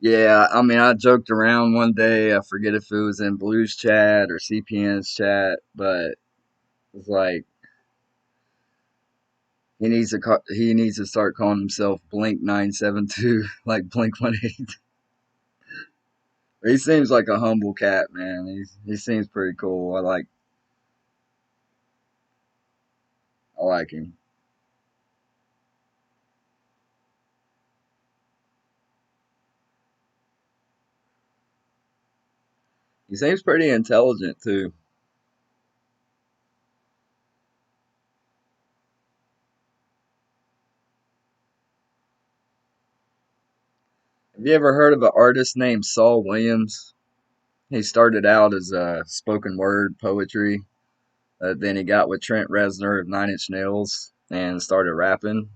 Yeah, I mean, I joked around one day. I forget if it was in Blues chat or CPN's chat, but it's like he needs to start calling himself Blink 972, like Blink 182. He seems like a humble cat, man. He seems pretty cool. I like him. He seems pretty intelligent too. Have you ever heard of an artist named Saul Williams? He started out as spoken word poetry. Then he got with Trent Reznor of Nine Inch Nails and started rapping.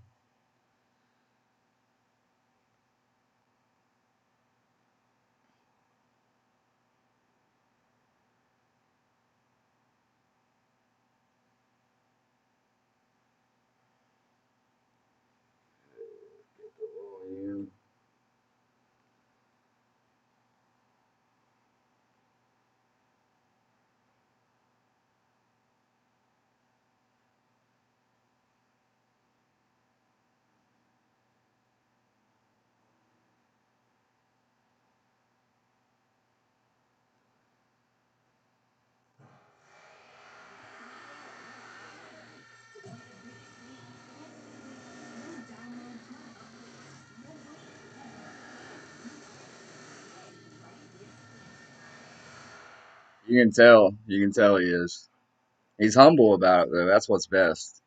You can tell he is. He's humble about it though. That's what's best.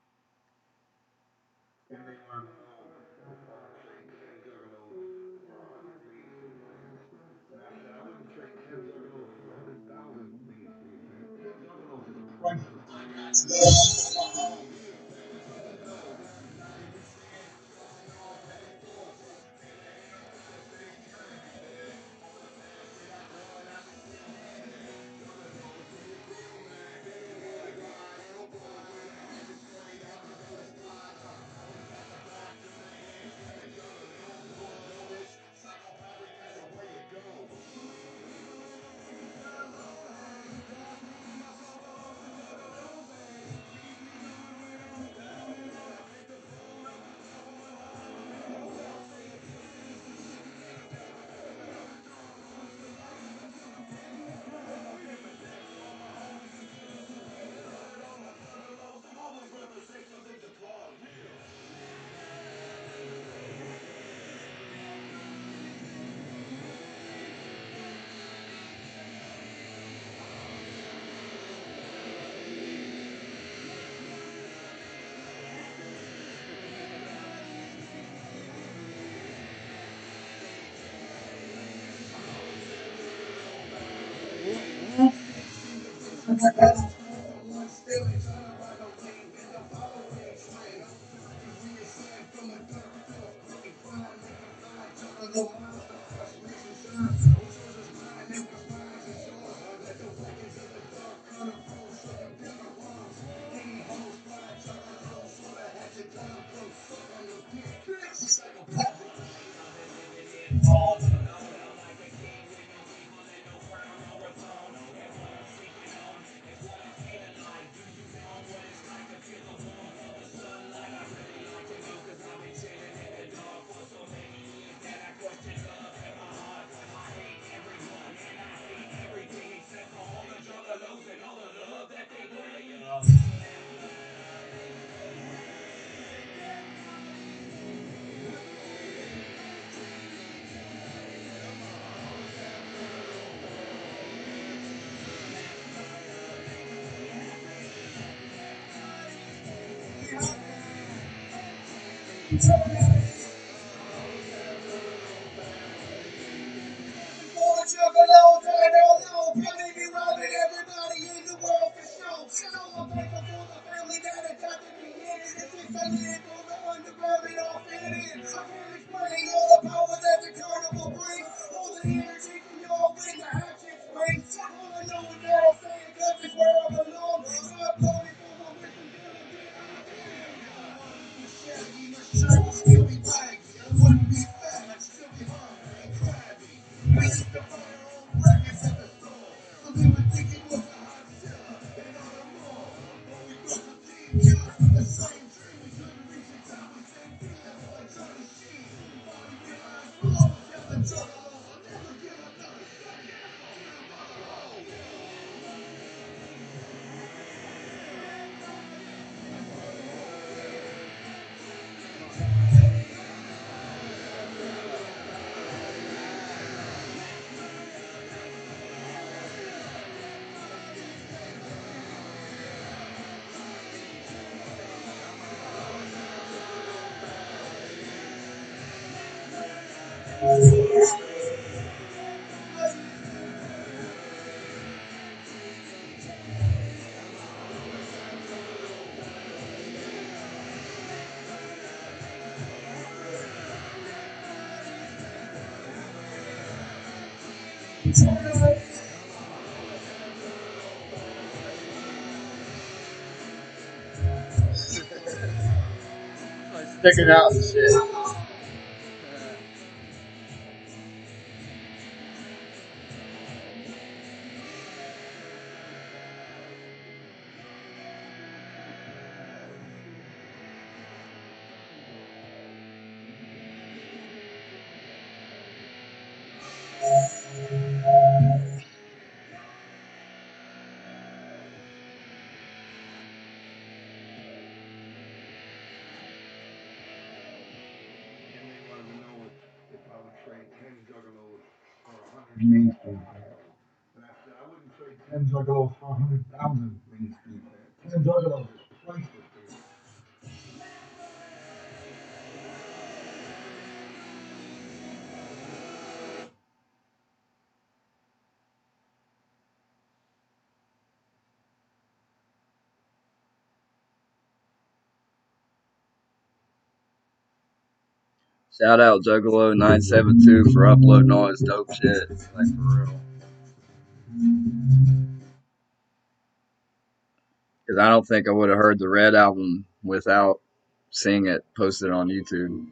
Sticking out and shit. Shout out Juggalo972 for uploading all his dope shit. Like for real. Because I don't think I would have heard the Red album without seeing it posted on YouTube.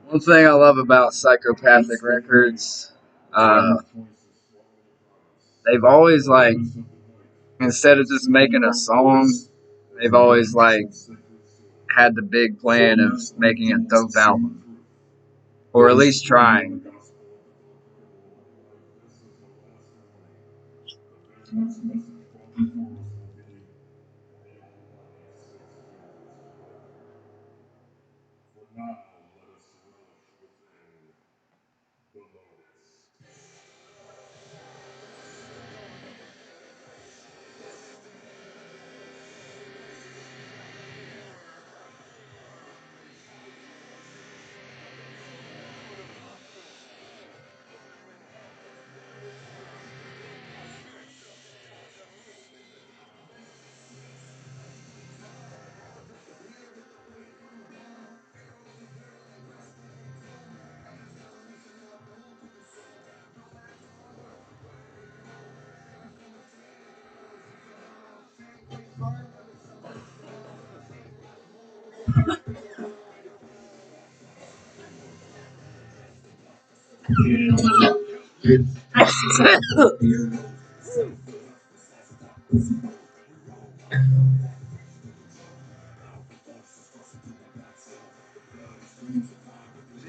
One thing I love about Psychopathic Records, uh, they've always like, instead of just making a song, they've always like had the big plan of making a dope album, or at least trying.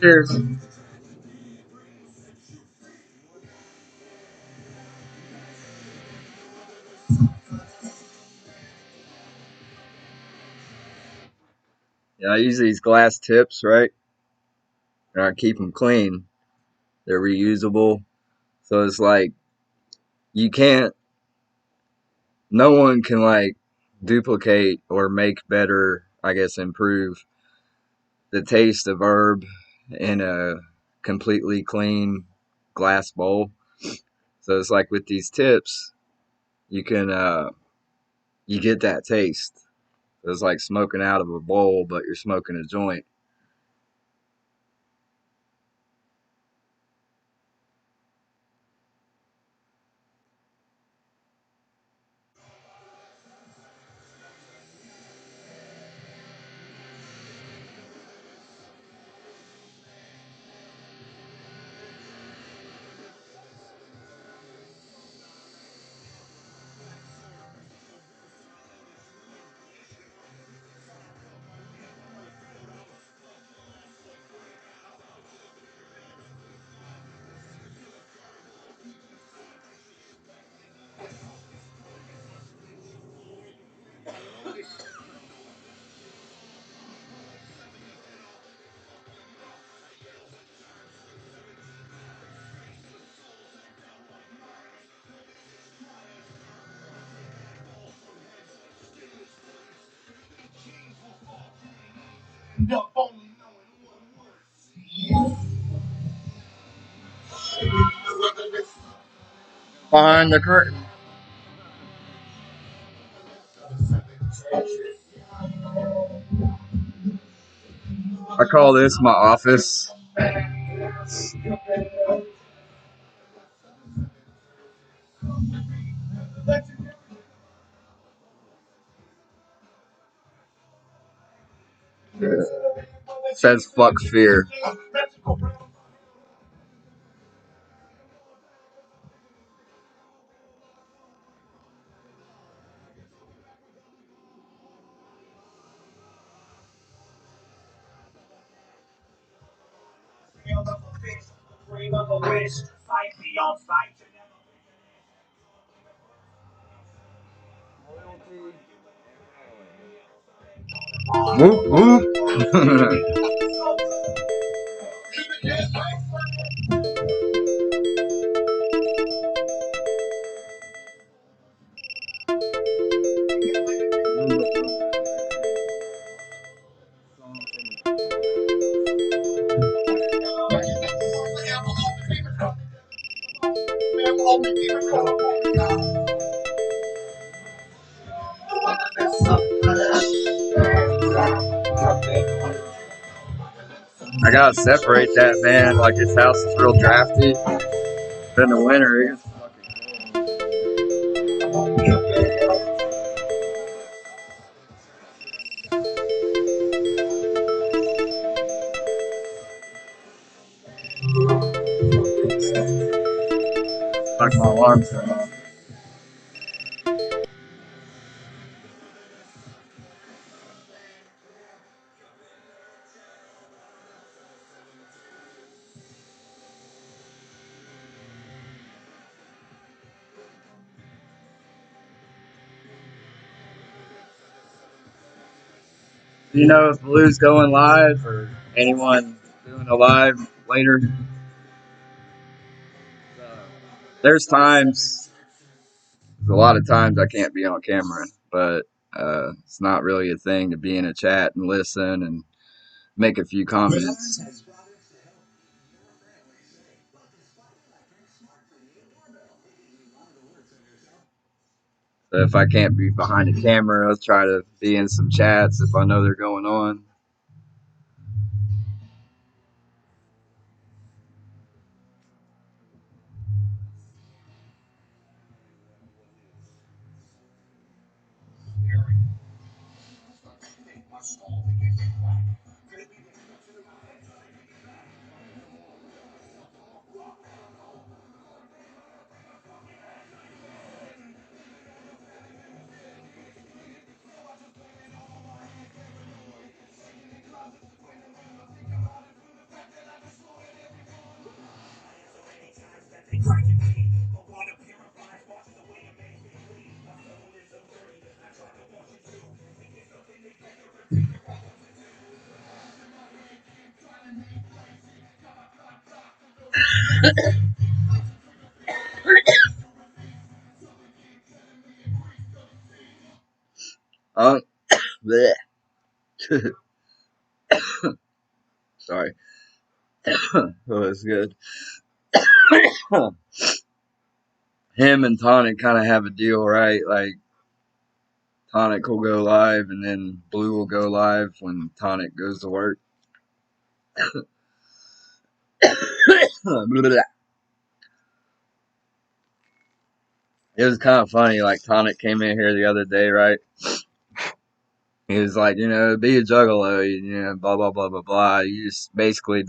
Cheers. Yeah, I use these glass tips, right? And I keep them clean. They're reusable. So it's like, you can't, no one can like duplicate or make better, I guess, improve the taste of herb in a completely clean glass bowl. So it's like with these tips, you can, you get that taste. It's like smoking out of a bowl, but you're smoking a joint. Behind the curtain. I call this my office. It says fuck fear. Whoop, whoop. I gotta separate that, man. Like, his house is real drafty. In the winter, it's like my alarm's going off. Do you know if Blue's going live or anyone doing a live later? There's a lot of times I can't be on camera, but it's not really a thing to be in a chat and listen and make a few comments. So if I can't be behind a camera, I'll try to be in some chats if I know they're going on. Oh, bleh. Sorry. Oh, that's good. Him and Tonic kind of have a deal, right? Like, Tonic will go live and then Blue will go live when Tonic goes to work. It was kind of funny. Like, Tonic came in here the other day, right? He was like, be a juggalo, blah, blah, blah, blah, blah. You just basically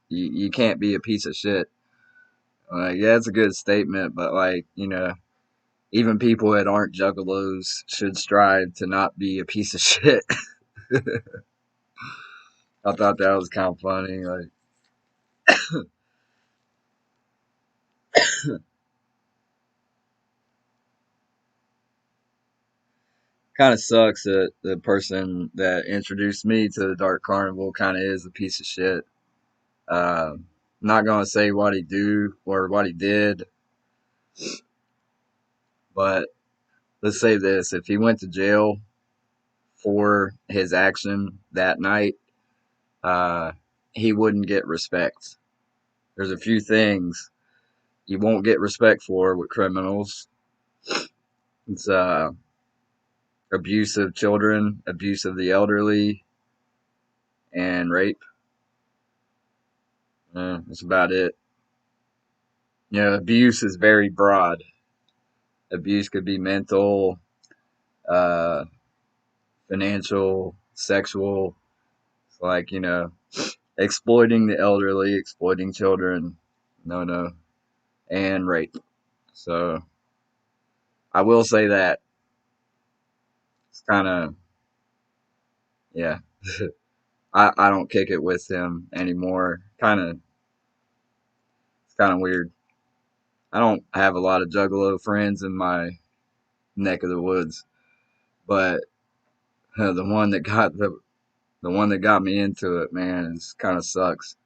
you can't be a piece of shit. Like, yeah, it's a good statement, but like, even people that aren't juggalos should strive to not be a piece of shit. I thought that was kind of funny. Like, kind of sucks that the person that introduced me to the Dark Carnival kind of is a piece of shit. Not gonna say what he do or what he did, but let's say this: if he went to jail for his action that night, uh, he wouldn't get respect. There's a few things you won't get respect for with criminals. It's abuse of children, abuse of the elderly, and rape. That's about it. Abuse is very broad. Abuse could be mental, uh, financial, sexual. It's like, exploiting the elderly, exploiting children. No, no. And rape. So I will say that it's kind of, yeah. I don't kick it with him anymore. It's kind of weird. I don't have a lot of Juggalo friends in my neck of the woods, but the one that got the one that got me into it, man, is kind of sucks.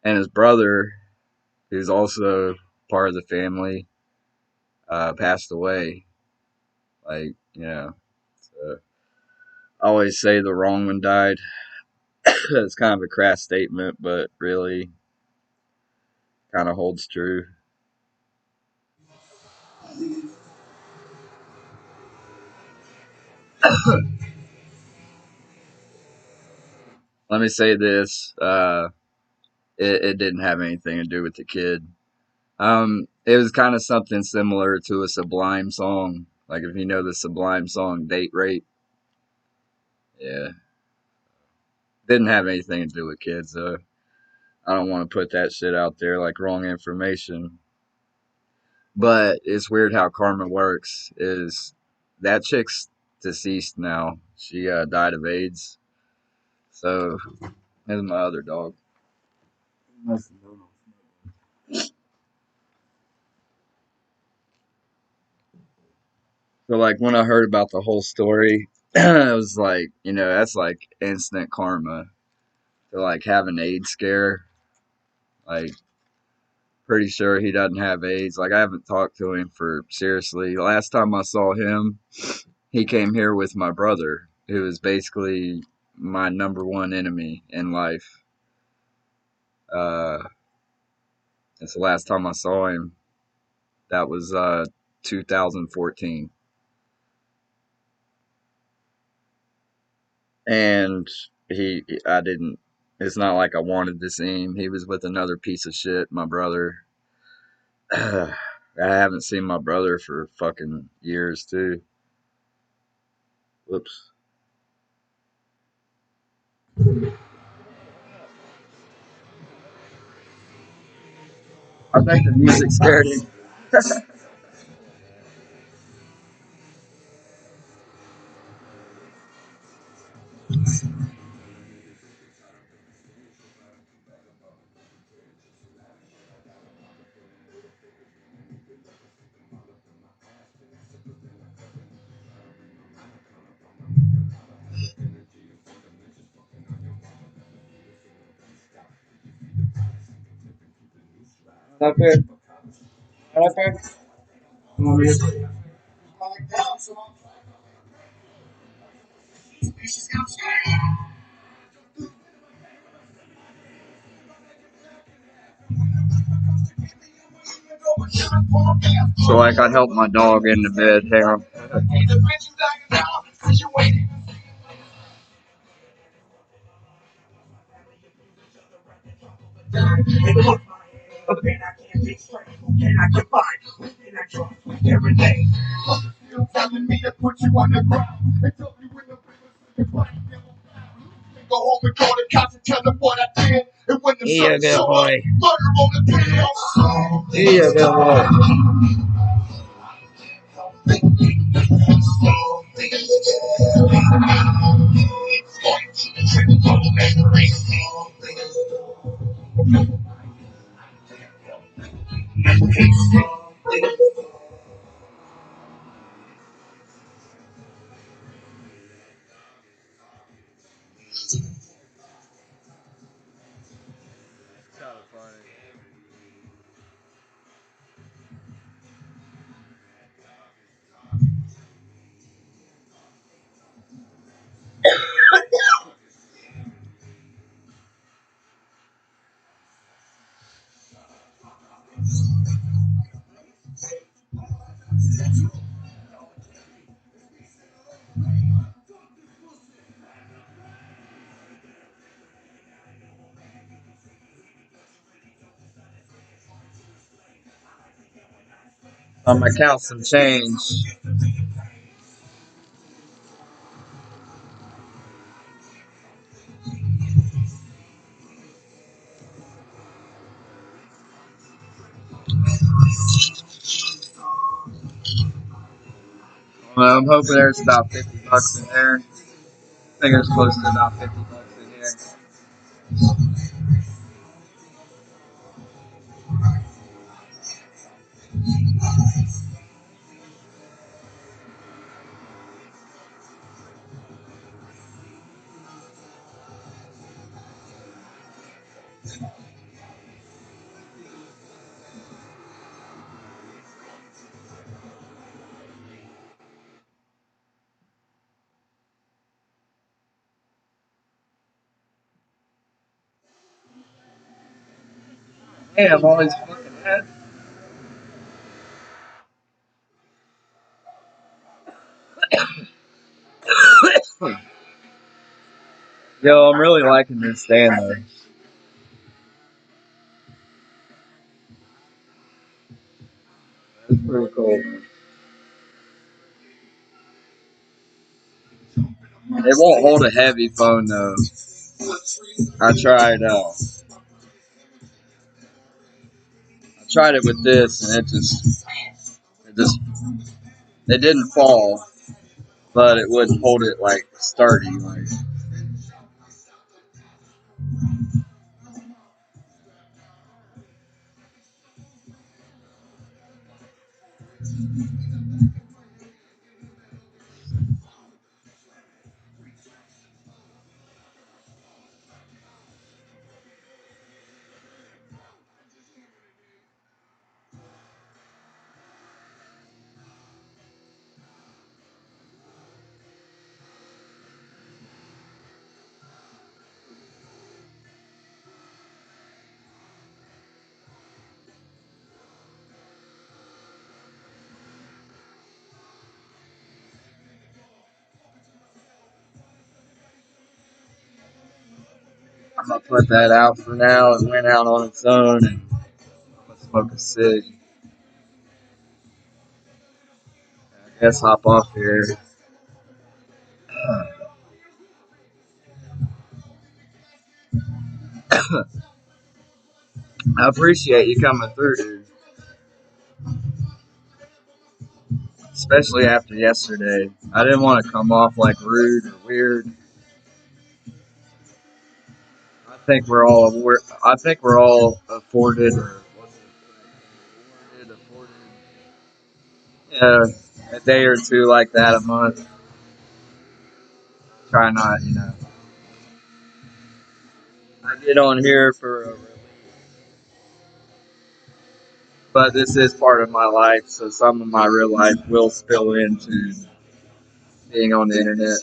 And his brother, who's also part of the family, passed away. Like, so I always say the wrong one died. It's kind of a crass statement, but really kind of holds true. Let me say this: it didn't have anything to do with the kid. It was kind of something similar to a Sublime song. Like if you know the Sublime song "Date Rape," yeah, didn't have anything to do with kids though. I don't want to put that shit out there like wrong information. But it's weird how karma works. Is that chick's deceased now? She died of AIDS. So there's my other dog. So like when I heard about the whole story, I was like, that's like instant karma to like have an AIDS scare. Like pretty sure he doesn't have AIDS. Like I haven't talked to him for seriously. Last time I saw him, he came here with my brother, who is basically my number one enemy in life. Uh, it's the last time I saw him. That was 2014, and I didn't. It's not like I wanted to see him. He was with another piece of shit, my brother. I haven't seen my brother for fucking years too. Whoops. I think the music scared him. Okay. Okay. So like I helped my dog into bed. Hang on. Yeah, good boy. Yeah, good boy. I count some change. Well, I'm hoping there's about 50 bucks in there. I think it's close to about 50 bucks in here. Damn, all these fucking ads. Yo, I'm really liking this stand though. It's pretty cool. It won't hold a heavy phone though. I tried it with this and it just it didn't fall, but it wouldn't hold it like sturdy. Like I'm gonna put that out for now. It went out on its own, and I'm gonna smoke a cig. I guess hop off here. I appreciate you coming through, dude. Especially after yesterday. I didn't want to come off like rude or weird. I think we're all afforded or what's it afforded yeah, a day or two like that a month. Try not, I get on here for a relief, but this is part of my life, so some of my real life will spill into being on the internet.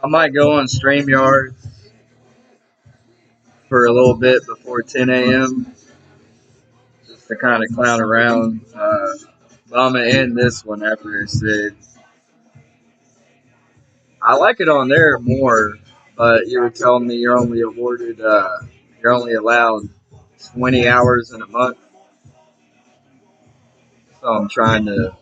I might go on StreamYard for a little bit before 10 a.m. just to kind of clown around. But I'm gonna end this one after I said I like it on there more, but you were telling me you're only allowed 20 hours in a month. So I'm trying to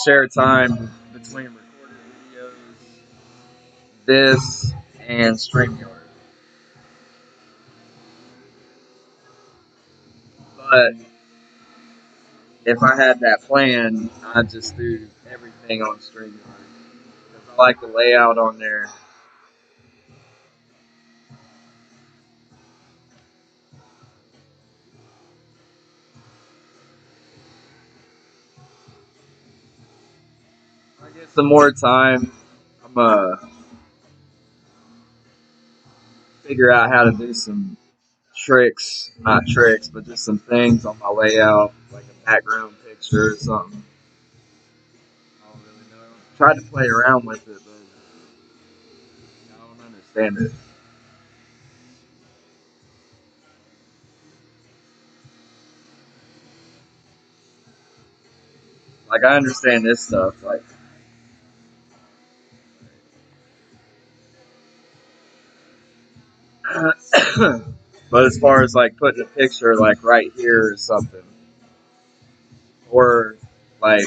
share time between recorded videos, this, and StreamYard. But if I had that plan, I'd just do everything on StreamYard because I like the layout on there. I get some more time. I'm gonna figure out how to do some tricks, not tricks, but just some things on my layout, like a background picture or something. I don't really know. tried to play around with it, but I don't understand it. Like I understand this stuff, like, but as far as like putting a picture like right here or something, or like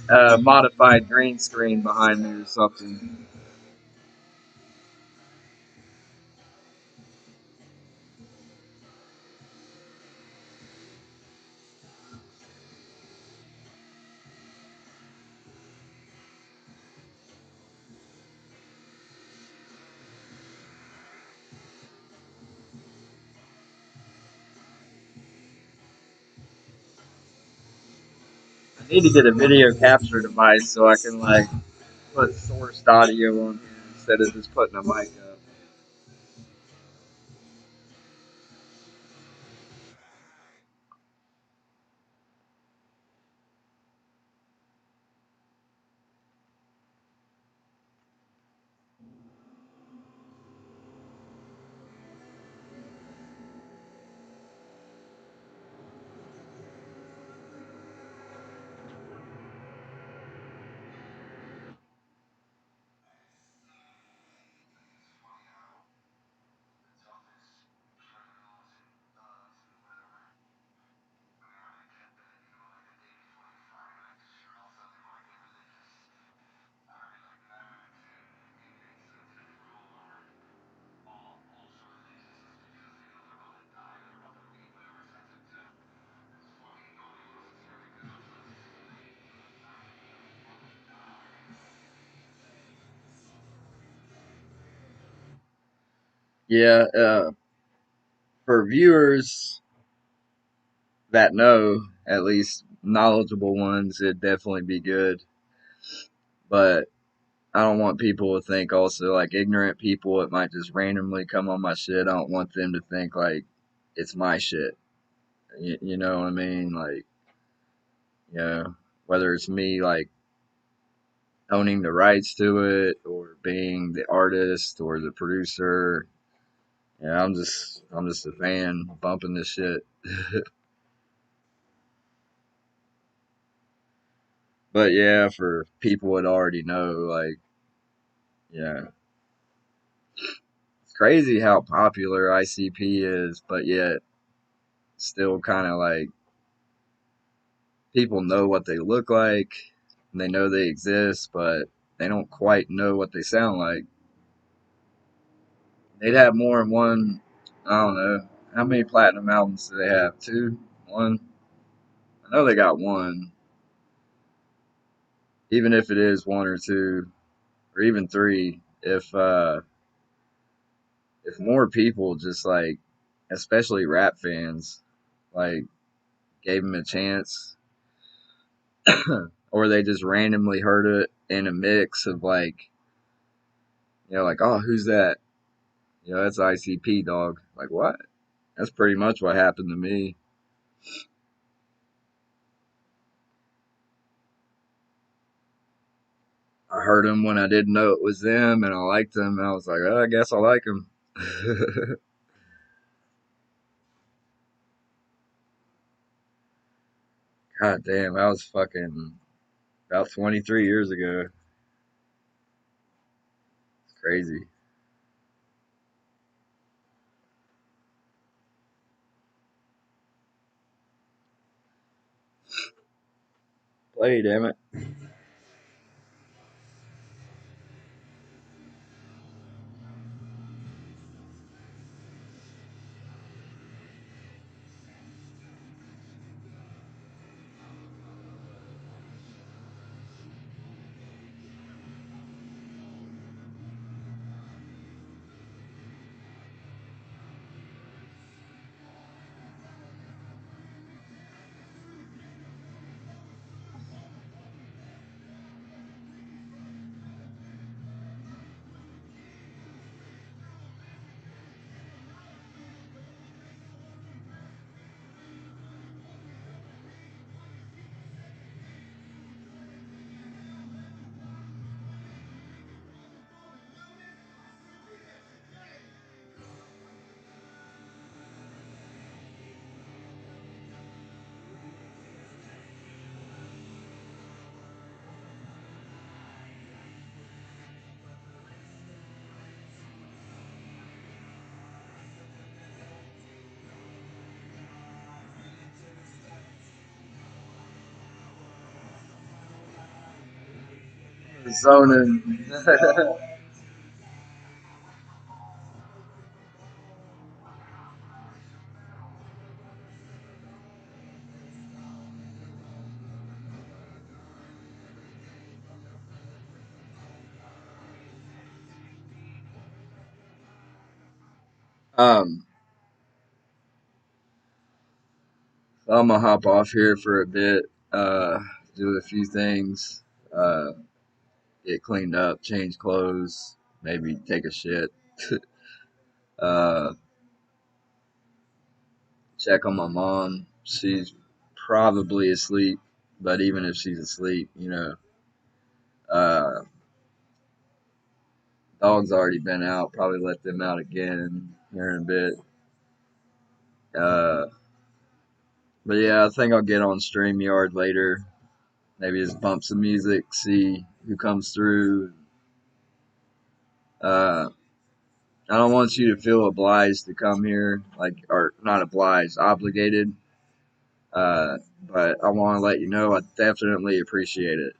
a modified green screen behind me or something. I need to get a video capture device so I can like put sourced audio on here instead of just putting a mic up. Yeah, for viewers that know, at least knowledgeable ones, it'd definitely be good. But I don't want people to think also like ignorant people. It might just randomly come on my shit. I don't want them to think like it's my shit. You know what I mean? Like, yeah, whether it's me like owning the rights to it or being the artist or the producer. Yeah, I'm just a fan bumping this shit. But yeah, for people that already know, like, yeah, it's crazy how popular ICP is, but yet still kind of like people know what they look like and they know they exist, but they don't quite know what they sound like. They'd have more than one. I don't know how many platinum albums do they have? Two, one. I know they got one. Even if it is one or two, or even three, if more people just like, especially rap fans, like gave him a chance, or they just randomly heard it in a mix of like, like, oh, who's that? That's ICP, dog. Like, what? That's pretty much what happened to me. I heard them when I didn't know it was them, and I liked them, and I was like, oh, I guess I like them. God damn, that was fucking about 23 years ago. It's crazy. Play, damn it. Zoning. um, I'm gonna hop off here for a bit. Do a few things. Uh, get cleaned up, change clothes, maybe take a shit. uh, check on my mom. She's probably asleep, but even if she's asleep, uh, dog's already been out. Probably let them out again here in a bit. Uh, but yeah, I think I'll get on StreamYard later. Maybe just bump some music, see who comes through. Uh, I don't want you to feel obliged to come here, like, or not obliged, obligated. But I want to let you know I definitely appreciate it.